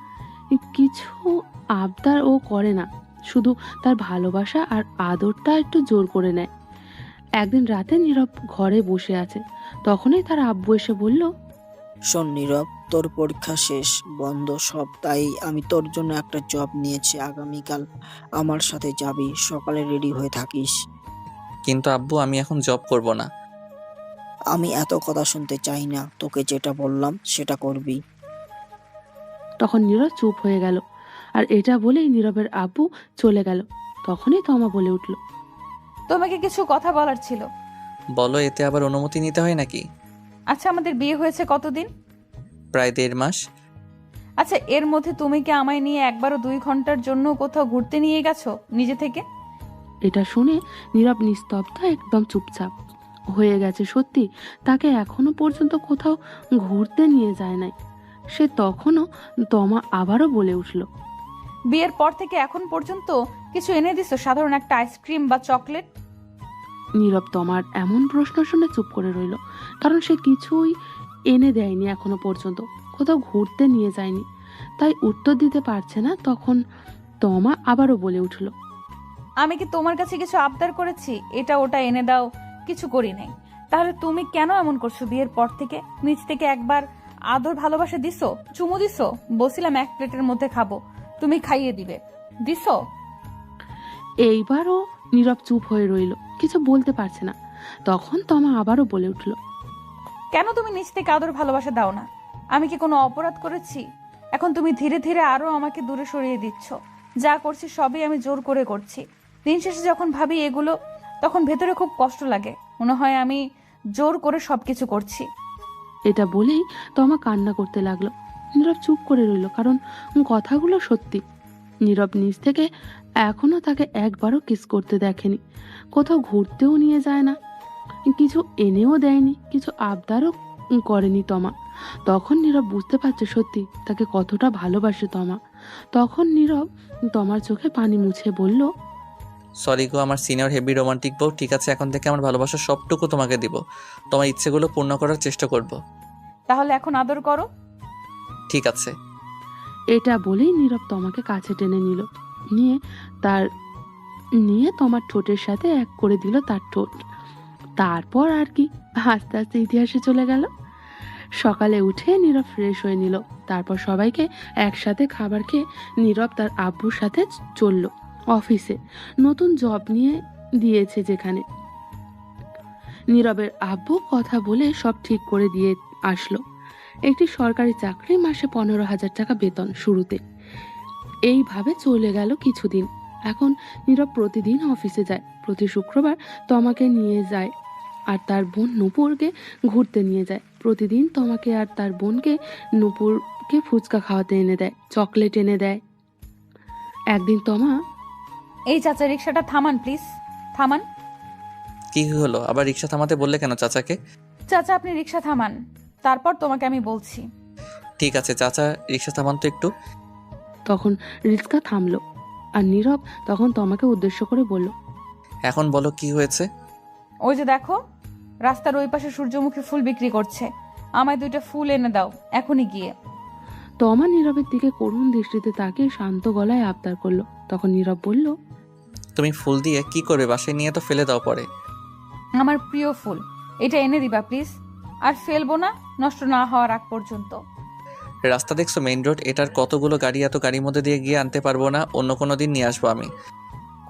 কিছু আবদার ও করে না, শুধু তার ভালোবাসা আর আদরটা একটু জোর করে নেয়। একদিন রাতে নীরব ঘরে বসে আছে, তখনই তার আব্বু এসে বলল, শোন নীরব, তোর পরীক্ষা শেষ, বন্ধ সব, তাই আমি তোর জন্য একটা জব নিয়েছি। আগামীকাল আমার সাথে যাবি, সকালে রেডি হয়ে থাকিস। কিন্তু আব্বু, আমি এখন জব করব না। আমি এত কথা শুনতে চাই না, তোকে যেটা বললাম সেটা করবি। তখন নীরব চুপ হয়ে গেল। আর এটা বলেই নীরবের আব্বু চলে গেল। তখনই তমা বলে উঠল, তোমাকে কিছু কথা বলার ছিল। বলো, এতে আবার অনুমতি নিতে হয় নাকি? আচ্ছা, আমাদের বিয়ে হয়েছে কতদিন? প্রায় 1.5 মাস। আচ্ছা, এর মধ্যে তুমি কি আমায় নিয়ে একবারও 2 ঘন্টার জন্য কোথাও ঘুরতে নিয়ে গেছো নিজে থেকে? এটা শুনে নীরব নিস্তব্ধ, একদম চুপচাপ হয়ে গেছে। সত্যি তাকে এখনো পর্যন্ত কোথাও ঘুরতে নিয়ে যায় নাই সে। তখনও তমা আবারও বলে উঠল, বিয়ের পর থেকে এখন পর্যন্ত কিছু এনে দিছো? সাধারণ একটা আইসক্রিম বা চকলেট? নীরব তমার এমন প্রশ্ন শুনে চুপ করে রইল, কারণ সে কিছুই এনে দেয়নি এখনো পর্যন্ত, কোথাও ঘুরতে নিয়ে যায়নি, তাই উত্তর দিতে পারছে না। তখন তমা আবারও বলে উঠল, আমি কি তোমার কাছে কিছু আবদার করেছি? এটা ওটা এনে দাও, কিছু করি নাই। তাহলে তুমি কেন এমন করছো? বিয়ের পর থেকে নিজ থেকে একবার আদর ভালোবাসা দিছো? চুমু দিছো? বলছিলাম 1 প্লেটের মধ্যে খাবো, তুমি খাইয়ে দিবে, দিছো? এইবারও নীরব চুপ হয়ে রইল। কিছু বলতে পারছে না। তখন তমা আবারও বলে উঠল, কেন তুমি নিজ থেকে আদর ভালোবাসা দাও না? আমি কি কোনো অপরাধ করেছি? এখন তুমি ধীরে ধীরে আরো আমাকে দূরে সরিয়ে দিচ্ছ। যা করছি সবই আমি জোর করে করছি। দিন শেষে যখন ভাবি এগুলো, তখন ভেতরে খুব কষ্ট লাগে। মনে হয় আমি জোর করে সবকিছু করছি। এটা বলেই তমা কান্না করতে লাগলো। নীরব চুপ করে রইল, কারণ কথাগুলো সত্যি। নীরব নিজ থেকে এখনো তাকে একবারও কিস করতে দেখেনি, কোথাও ঘুরতেও নিয়ে যায় না, কিছু এনেও দেয়নি, কিছু আবদারও করেনি তমা। তখন নীরব বুঝতে পারছে সত্যি তাকে কতটা ভালোবাসে তমা। তখন নীরব তমার চোখে পানি মুছে বলল, সরি গো আমার সিনিয়র হেভি রোমান্টিক বউ। ঠিক আছে, এখন থেকে আমার ভালোবাসার সবটুকু তোমাকে দিব। তোমার ইচ্ছেগুলো পূর্ণ করার চেষ্টা করব। তাহলে এখন আদর করো। ঠিক আছে। এটা বলেই নীরব তমাকে কাছে টেনে নিল, নিয়ে তোমার ঠোঁটের সাথে এক করে দিল তার ঠোঁট। তারপর আর কি, আস্তে আস্তে ইতিহাসে চলে গেল। সকালে উঠে নীরব ফ্রেশ হয়ে নিল, তারপর সবাইকে একসাথে খাবার খেয়ে নীরব তার আব্বুর সাথে চলল অফিসে। নতুন জব নিয়ে দিয়েছে যেখানে। নীরবের আব্বু কথা বলে সব ঠিক করে দিয়ে আসলো। একটি সরকারি চাকরি, মাসে 15,000 টাকা বেতন শুরুতে। এইভাবে চলে গেল কিছুদিন। এখন নীরব প্রতিদিন অফিসে যায়, প্রতি শুক্রবার তমাকে নিয়ে যায় আর তার বোন নূপুরকে ঘুরতে নিয়ে যায়। প্রতিদিন তমাকে আর তার বোনকে নূপুরকে ফুচকা খাওয়াতে এনে দেয়, চকলেট এনে দেয়। একদিন তমা, এই চাচা রিক্সাটা থামান প্লিজ, থামান। কি হলো আবার রিক্সা থামাতে বললে কেন চাচাকে? চাচা আপনি রিক্সা থামান, তারপর তোমাকে আমি বলছি। ঠিক আছে চাচা, রিক্সা থামান তো একটু। তখন রিক্সা থামলো আর নীরব তখন তমাকে উদ্দেশ্য করে বলল, এখন বলো কি হয়েছে? ওই যে দেখো, রাস্তার ওই পাশে সূর্যমুখী ফুল বিক্রি করছে, আমায় 2টা ফুল এনে দাও এখনই গিয়ে। তমা নীরবের দিকে করুণ দৃষ্টিতে তাকিয়ে শান্ত গলায় আবদার করলো। তখন নীরব বলল, তুমি ফুল দিয়ে কি করবে? বাসায় নিয়ে তো ফেলে দাও পরে। আমার প্রিয় ফুল, এটা এনে দিবা প্লিজ। আর ফেলবো না, নষ্ট না হওয়ার আগ পর্যন্ত। রাস্তা দেখছো, মেইন রোড, এটার কতগুলো গাড়ি, এত গাড়ির মধ্যে দিয়ে গিয়ে আনতে পারবো না। অন্য কোনো দিন নিয়ে আসবো আমি।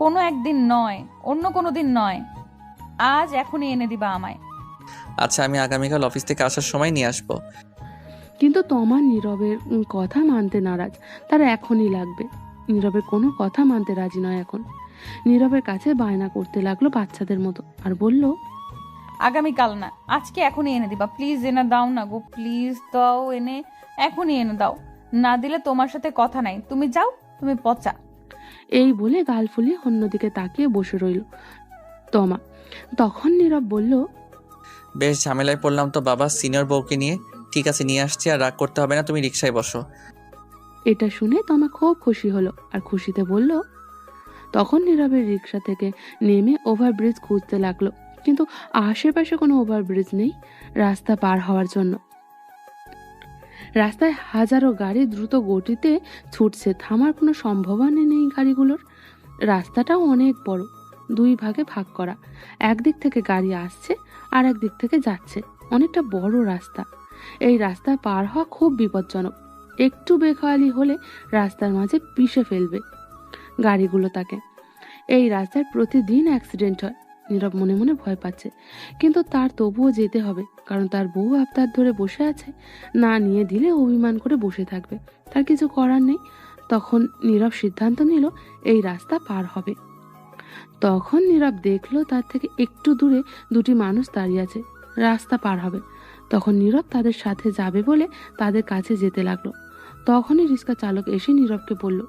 কোনো একদিন নয়, অন্য কোনো দিন নয়, আজ এখনই এনে দিবা আমায়। আচ্ছা, আমি আগামীকাল অফিস থেকে আসার সময় নিয়ে আসবো। কিন্তু তমা নীরবের কথা মানতে নারাজ, তার এখনই লাগবে। নীরবের কোনো কথা মানতে রাজি নয় এখন। নীরবের কাছে বায়না করতে লাগলো বাচ্চাদের মতো আর বলল, আগামীকাল না, আজকে এখনই এনে দিবা প্লিজ। এনে দাও না গো, প্লিজ দাও, এনে এখনই এনে দাও। না দিলে তোমার সাথে কথা নাই, তুমি যাও, তুমি পচা। এই বলে গাল ফুলিয়ে অন্যদিকে তাকিয়ে বসে রইল তমা। তখন নীরব বলল, বেশ ঝামেলায় পড়লাম তো বাবা সিনিয়র বউকে নিয়ে। ঠিক আছে নিয়ে আসছি, আর রাগ করতে হবে না, তুমি রিক্সায় বসো। এটা শুনে তমা খুব খুশি হলো আর খুশিতে বলল। তখন নীরবের রিক্সা থেকে নেমে ওভারব্রিজ খুঁজতে লাগলো, কিন্তু আশেপাশে কোনো ওভারব্রিজ নেই রাস্তা পার হওয়ার জন্য। রাস্তায় হাজারো গাড়ি দ্রুত গতিতে ছুটছে, থামার কোনো সম্ভাবনা নেই গাড়িগুলোর। রাস্তাটাও অনেক বড়, 2 ভাগে ভাগ করা। একদিক থেকে গাড়ি আসছে আর একদিক থেকে যাচ্ছে, অনেকটা বড় রাস্তা। এই রাস্তা পার হওয়া খুব বিপজ্জনক, একটু বেখেয়ালি হলে রাস্তার মাঝে পিষে ফেলবে গাড়িগুলো তাকে। এই রাস্তায় প্রতিদিন অ্যাক্সিডেন্ট হয়। নীরব মনে মনে ভয় পাচ্ছে, কিন্তু তার তবুও যেতে হবে, কারণ তার বউ আবদার ধরে বসে আছে, না নিয়ে দিলে অভিমান করে বসে থাকবে, তার কিছু করার নেই। তখন নীরব সিদ্ধান্ত নিল এই রাস্তা পার হবে। তখন নীরব দেখলো তার থেকে একটু দূরে 2টি মানুষ দাঁড়িয়ে আছে, রাস্তা পার হবে। তখন নীরব তাদের সাথে যাবে বলে তাদের কাছে যেতে লাগলো। তখনই রিক্সা চালক এসে নীরবকে বলল,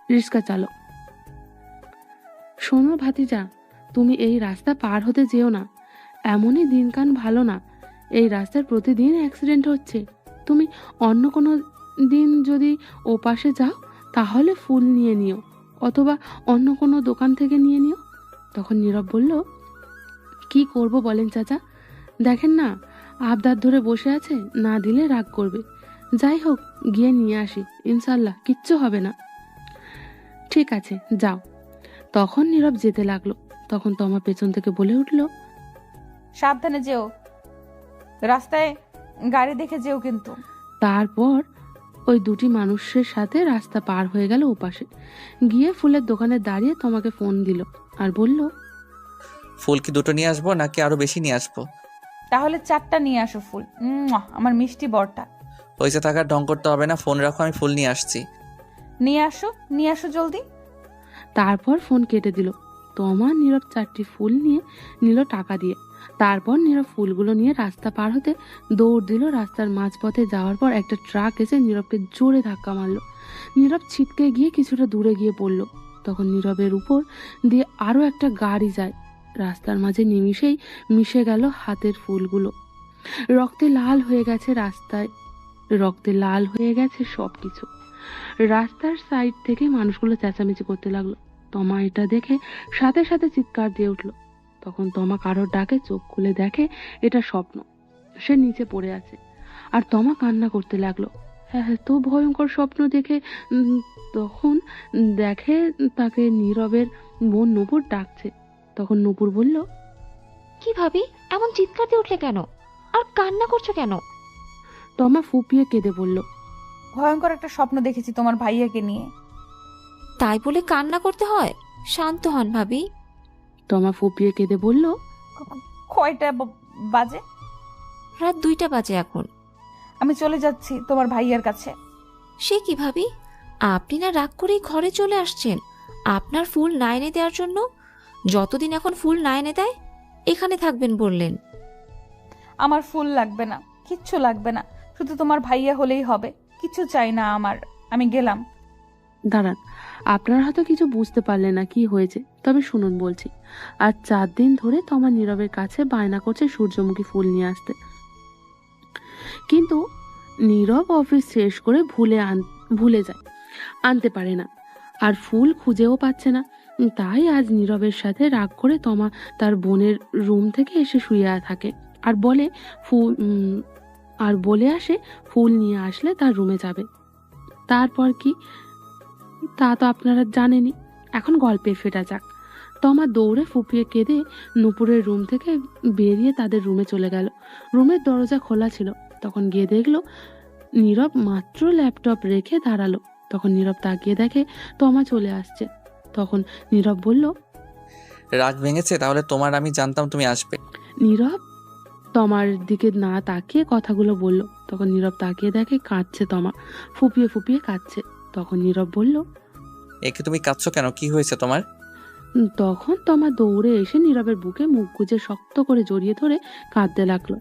রিক্সা চালক, শোনো ভাতিজা, তুমি এই রাস্তা পার হতে যেও না, এমনই দিনকান ভালো না। এই রাস্তার প্রতিদিন অ্যাক্সিডেন্ট হচ্ছে। তুমি অন্য কোনো দিন যদি ও পাশে যাও তাহলে ফুল নিয়ে নিও, অথবা অন্য কোনো দোকান থেকে নিয়ে নিও। তখন নীরব বলল, কি করব বলেন চাচা, দেখেন না আবদার ধরে বসে আছে, না দিলে রাগ করবে। যাই হোক গিয়ে নিয়ে আসি, ইনশাল্লাহ কিচ্ছু হবে না। ঠিক আছে যাও। তখন নীরব যেতে লাগলো। তখন তমা পেছন থেকে বলে উঠল, সাবধানে যেও, রাস্তায় গাড়ি দেখে যেও কিন্তু। তারপর ওই 2টি মানুষের সাথে রাস্তা পার হয়ে গেল ওপাশে গিয়ে ফুলের দোকানে দাঁড়িয়ে তোমাকে ফোন দিল আর বলল, ফুল কি দুটো নিয়ে আসবো নাকি আরো বেশি নিয়ে আসবো? তাহলে 4টা নিয়ে আসো ফুল। আমার মিষ্টি বরটা। হয়েছে থাকার ঢং করতে হবে না, ফোন রাখো, আমি ফুল নিয়ে আসছি। নিয়ে আসো জলদি। তারপর ফোন কেটে দিল। তমা নীরব 4টি ফুল নিয়ে নিল টাকা দিয়ে। তারপর নীরব ফুলগুলো নিয়ে রাস্তা পার হতে দৌড় দিল। রাস্তার মাঝপথে যাওয়ার পর একটা ট্রাক এসে নীরবকে জোরে ধাক্কা মারলো। নীরব ছিটকে গিয়ে কিছুটা দূরে গিয়ে পড়ল। তখন নীরবের উপর দিয়ে আরো একটা গাড়ি যায়। রাস্তার মাঝে নিমিষেই মিশে গেল হাতের ফুলগুলো। রক্তে লাল হয়ে গেছে রাস্তায়, রক্তে লাল হয়ে গেছে সবকিছু। রাস্তার সাইড থেকে মানুষগুলো চেঁচামেচি করতে লাগলো। তমা এটা দেখে সাথে সাথে চিৎকার দিয়ে উঠলো। তখন তমা কারোর ডাকে চোখ খুলে দেখে এটা স্বপ্ন। সে নিচে পড়ে আছে আর তমা কান্না করতে লাগলো। হ্যাঁ, তো ভয়ঙ্কর স্বপ্ন দেখে তখন দেখে তাকে নীরবের বোন নূপুর ডাকছে। তখন নূপুর বলল, কি ভাবি, এমন চিৎকার দিয়ে উঠলে কেন আর কান্না করছো কেন? তমা ফুপিয়ে কেঁদে বলল, ভয়ঙ্কর একটা স্বপ্ন দেখেছি তোমার ভাইয়াকে নিয়ে। তাই বলে কান্না করতে হয়? শান্ত হন ভাবি। তমা ফুপিয়ে কেঁদে বলল, কয়টা বাজে? রাত 2টা বাজে এখন। আমি চলে যাচ্ছি তোমার ভাইয়ার কাছে। সে কি ভাবি, আপনি না রাগ করেই ঘরে চলে আসছেন আপনার ফুল না এনে দেওয়ার জন্য? যতদিন এখন ফুল না এনে দেয় এখানে থাকবেন বললেন। আমার ফুল লাগবে না, কিচ্ছু লাগবে না, শুধু তোমার ভাইয়া হলেই হবে, কিছু চাই না আমার। আমি গেলাম। দাঁড়ান, আপনারা হয়তো কিছু বুঝতে পারলেন না কি হয়েছে, তবে শুনুন বলছি। আর 4 দিন ধরে তমা নীরবের কাছে বায়না করছে সূর্যমুখী ফুল নিয়ে আসতে, কিন্তু নীরব অফিস শেষ করে ভুলে যায়, আনতে পারে না, আর ফুল খুঁজেও পাচ্ছে না। তাই আজ নীরবের সাথে রাগ করে তমা তার বোনের রুম থেকে এসে শুয়ে থাকে আর বলে আসে ফুল নিয়ে আসলে তার রুমে যাবে। তারপর কি তা তো আপনারা জানেনই। এখন গল্পে ফেরা যাক। তমা দৌড়ে ফুপিয়ে কেঁদে নূপুরের রুম থেকে বেরিয়ে তাদের রুমে চলে গেল। রুমের দরজা খোলা ছিল। তখন গিয়ে দেখলো নীরব মাত্র ল্যাপটপ রেখে দাঁড়ালো। তখন নীরব তাকিয়ে দেখে তমা চলে আসছে। তখন নীরব বলল, রাগ ভেঙেছে? তাহলে তোমার আমি জানতাম তুমি আসবে। নীরব তমার দিকে না তাকিয়ে কথাগুলো বলল। তখন নীরব তাকিয়ে দেখে কাঁদছে তমা, ফুপিয়ে ফুপিয়ে কাঁদছে। তখন নীরব বলল, একে তুমি কাঁদছো কেন? কি হয়েছে তোমার? তখন তমা দৌড়ে এসে নীরবের বুকে মুখ গুজে শক্ত করে জড়িয়ে ধরে কাঁদতে লাগলো।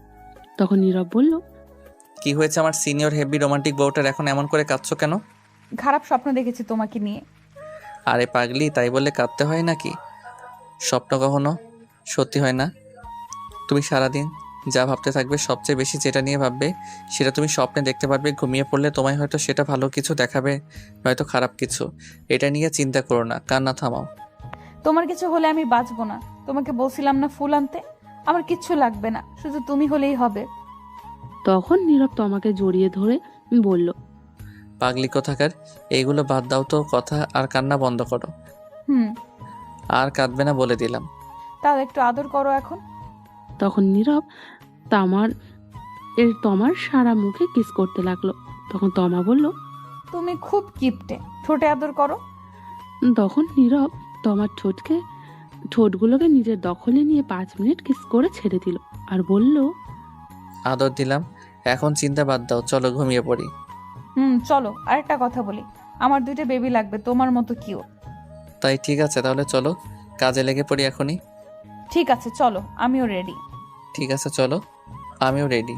তখন নীরব বলল, কি হয়েছে আমার সিনিয়র হেভি রোমান্টিক বউটার, এখন এমন করে কাঁদছো কেন? খারাপ স্বপ্ন দেখেছি তোমাকে নিয়ে। আরে পাগলি, তাই বলে কাঁদতে হয় নাকি? স্বপ্ন কখনো সত্যি হয় না। তুমি সারাদিন যা ভাবতে থাকবে, সবচেয়ে বেশি যেটা নিয়ে ভাববে সেটা তুমি স্বপ্নে দেখতে পারবে। ঘুমিয়ে পড়লে তোমায় হয়তো সেটা ভালো কিছু দেখাবে, নয়তো খারাপ কিছু। এটা নিয়ে চিন্তা করো না, কান্না থামাও। তোমার কিছু হলে আমি বাঁচবো না। তোমাকে বলছিলাম না ফুল আনতে? আমার কিচ্ছু লাগবে না, শুধু তুমি হলেই হবে। তখন নীরব তমাকে জড়িয়ে ধরে বলল, পাগলি কোথাকার, এইগুলো বাদ দাও তো কথা, আর কান্না বন্ধ করো। আর কাঁদবে না বলে দিলাম। তাহলে একটু আদর করো এখন। তখন নীরব তমার সারা মুখে কিস করতে লাগলো। তখন তমা বলল, তুমি খুব কিপটে, ঠোঁটে আদর করো। তখন নীরব তমার ঠোঁটগুলোকে নিজের দখলে নিয়ে 5 মিনিট কিস করে ছেড়ে দিল আর বলল, আদর দিলাম, এখন চিন্তা বাদ দাও, চলো ঘুমিয়ে পড়ি। চলো। আরেকটা কথা বলি, আমার 2টা বেবি লাগবে, তোমার মতো কিউ। তাই ঠিক আছে, তাহলে চলো কাজে লেগে পড়ি এখনই। ঠিক আছে চলো, আমিও রেডি। ঠিক আছে চলো, আমিও রেডি।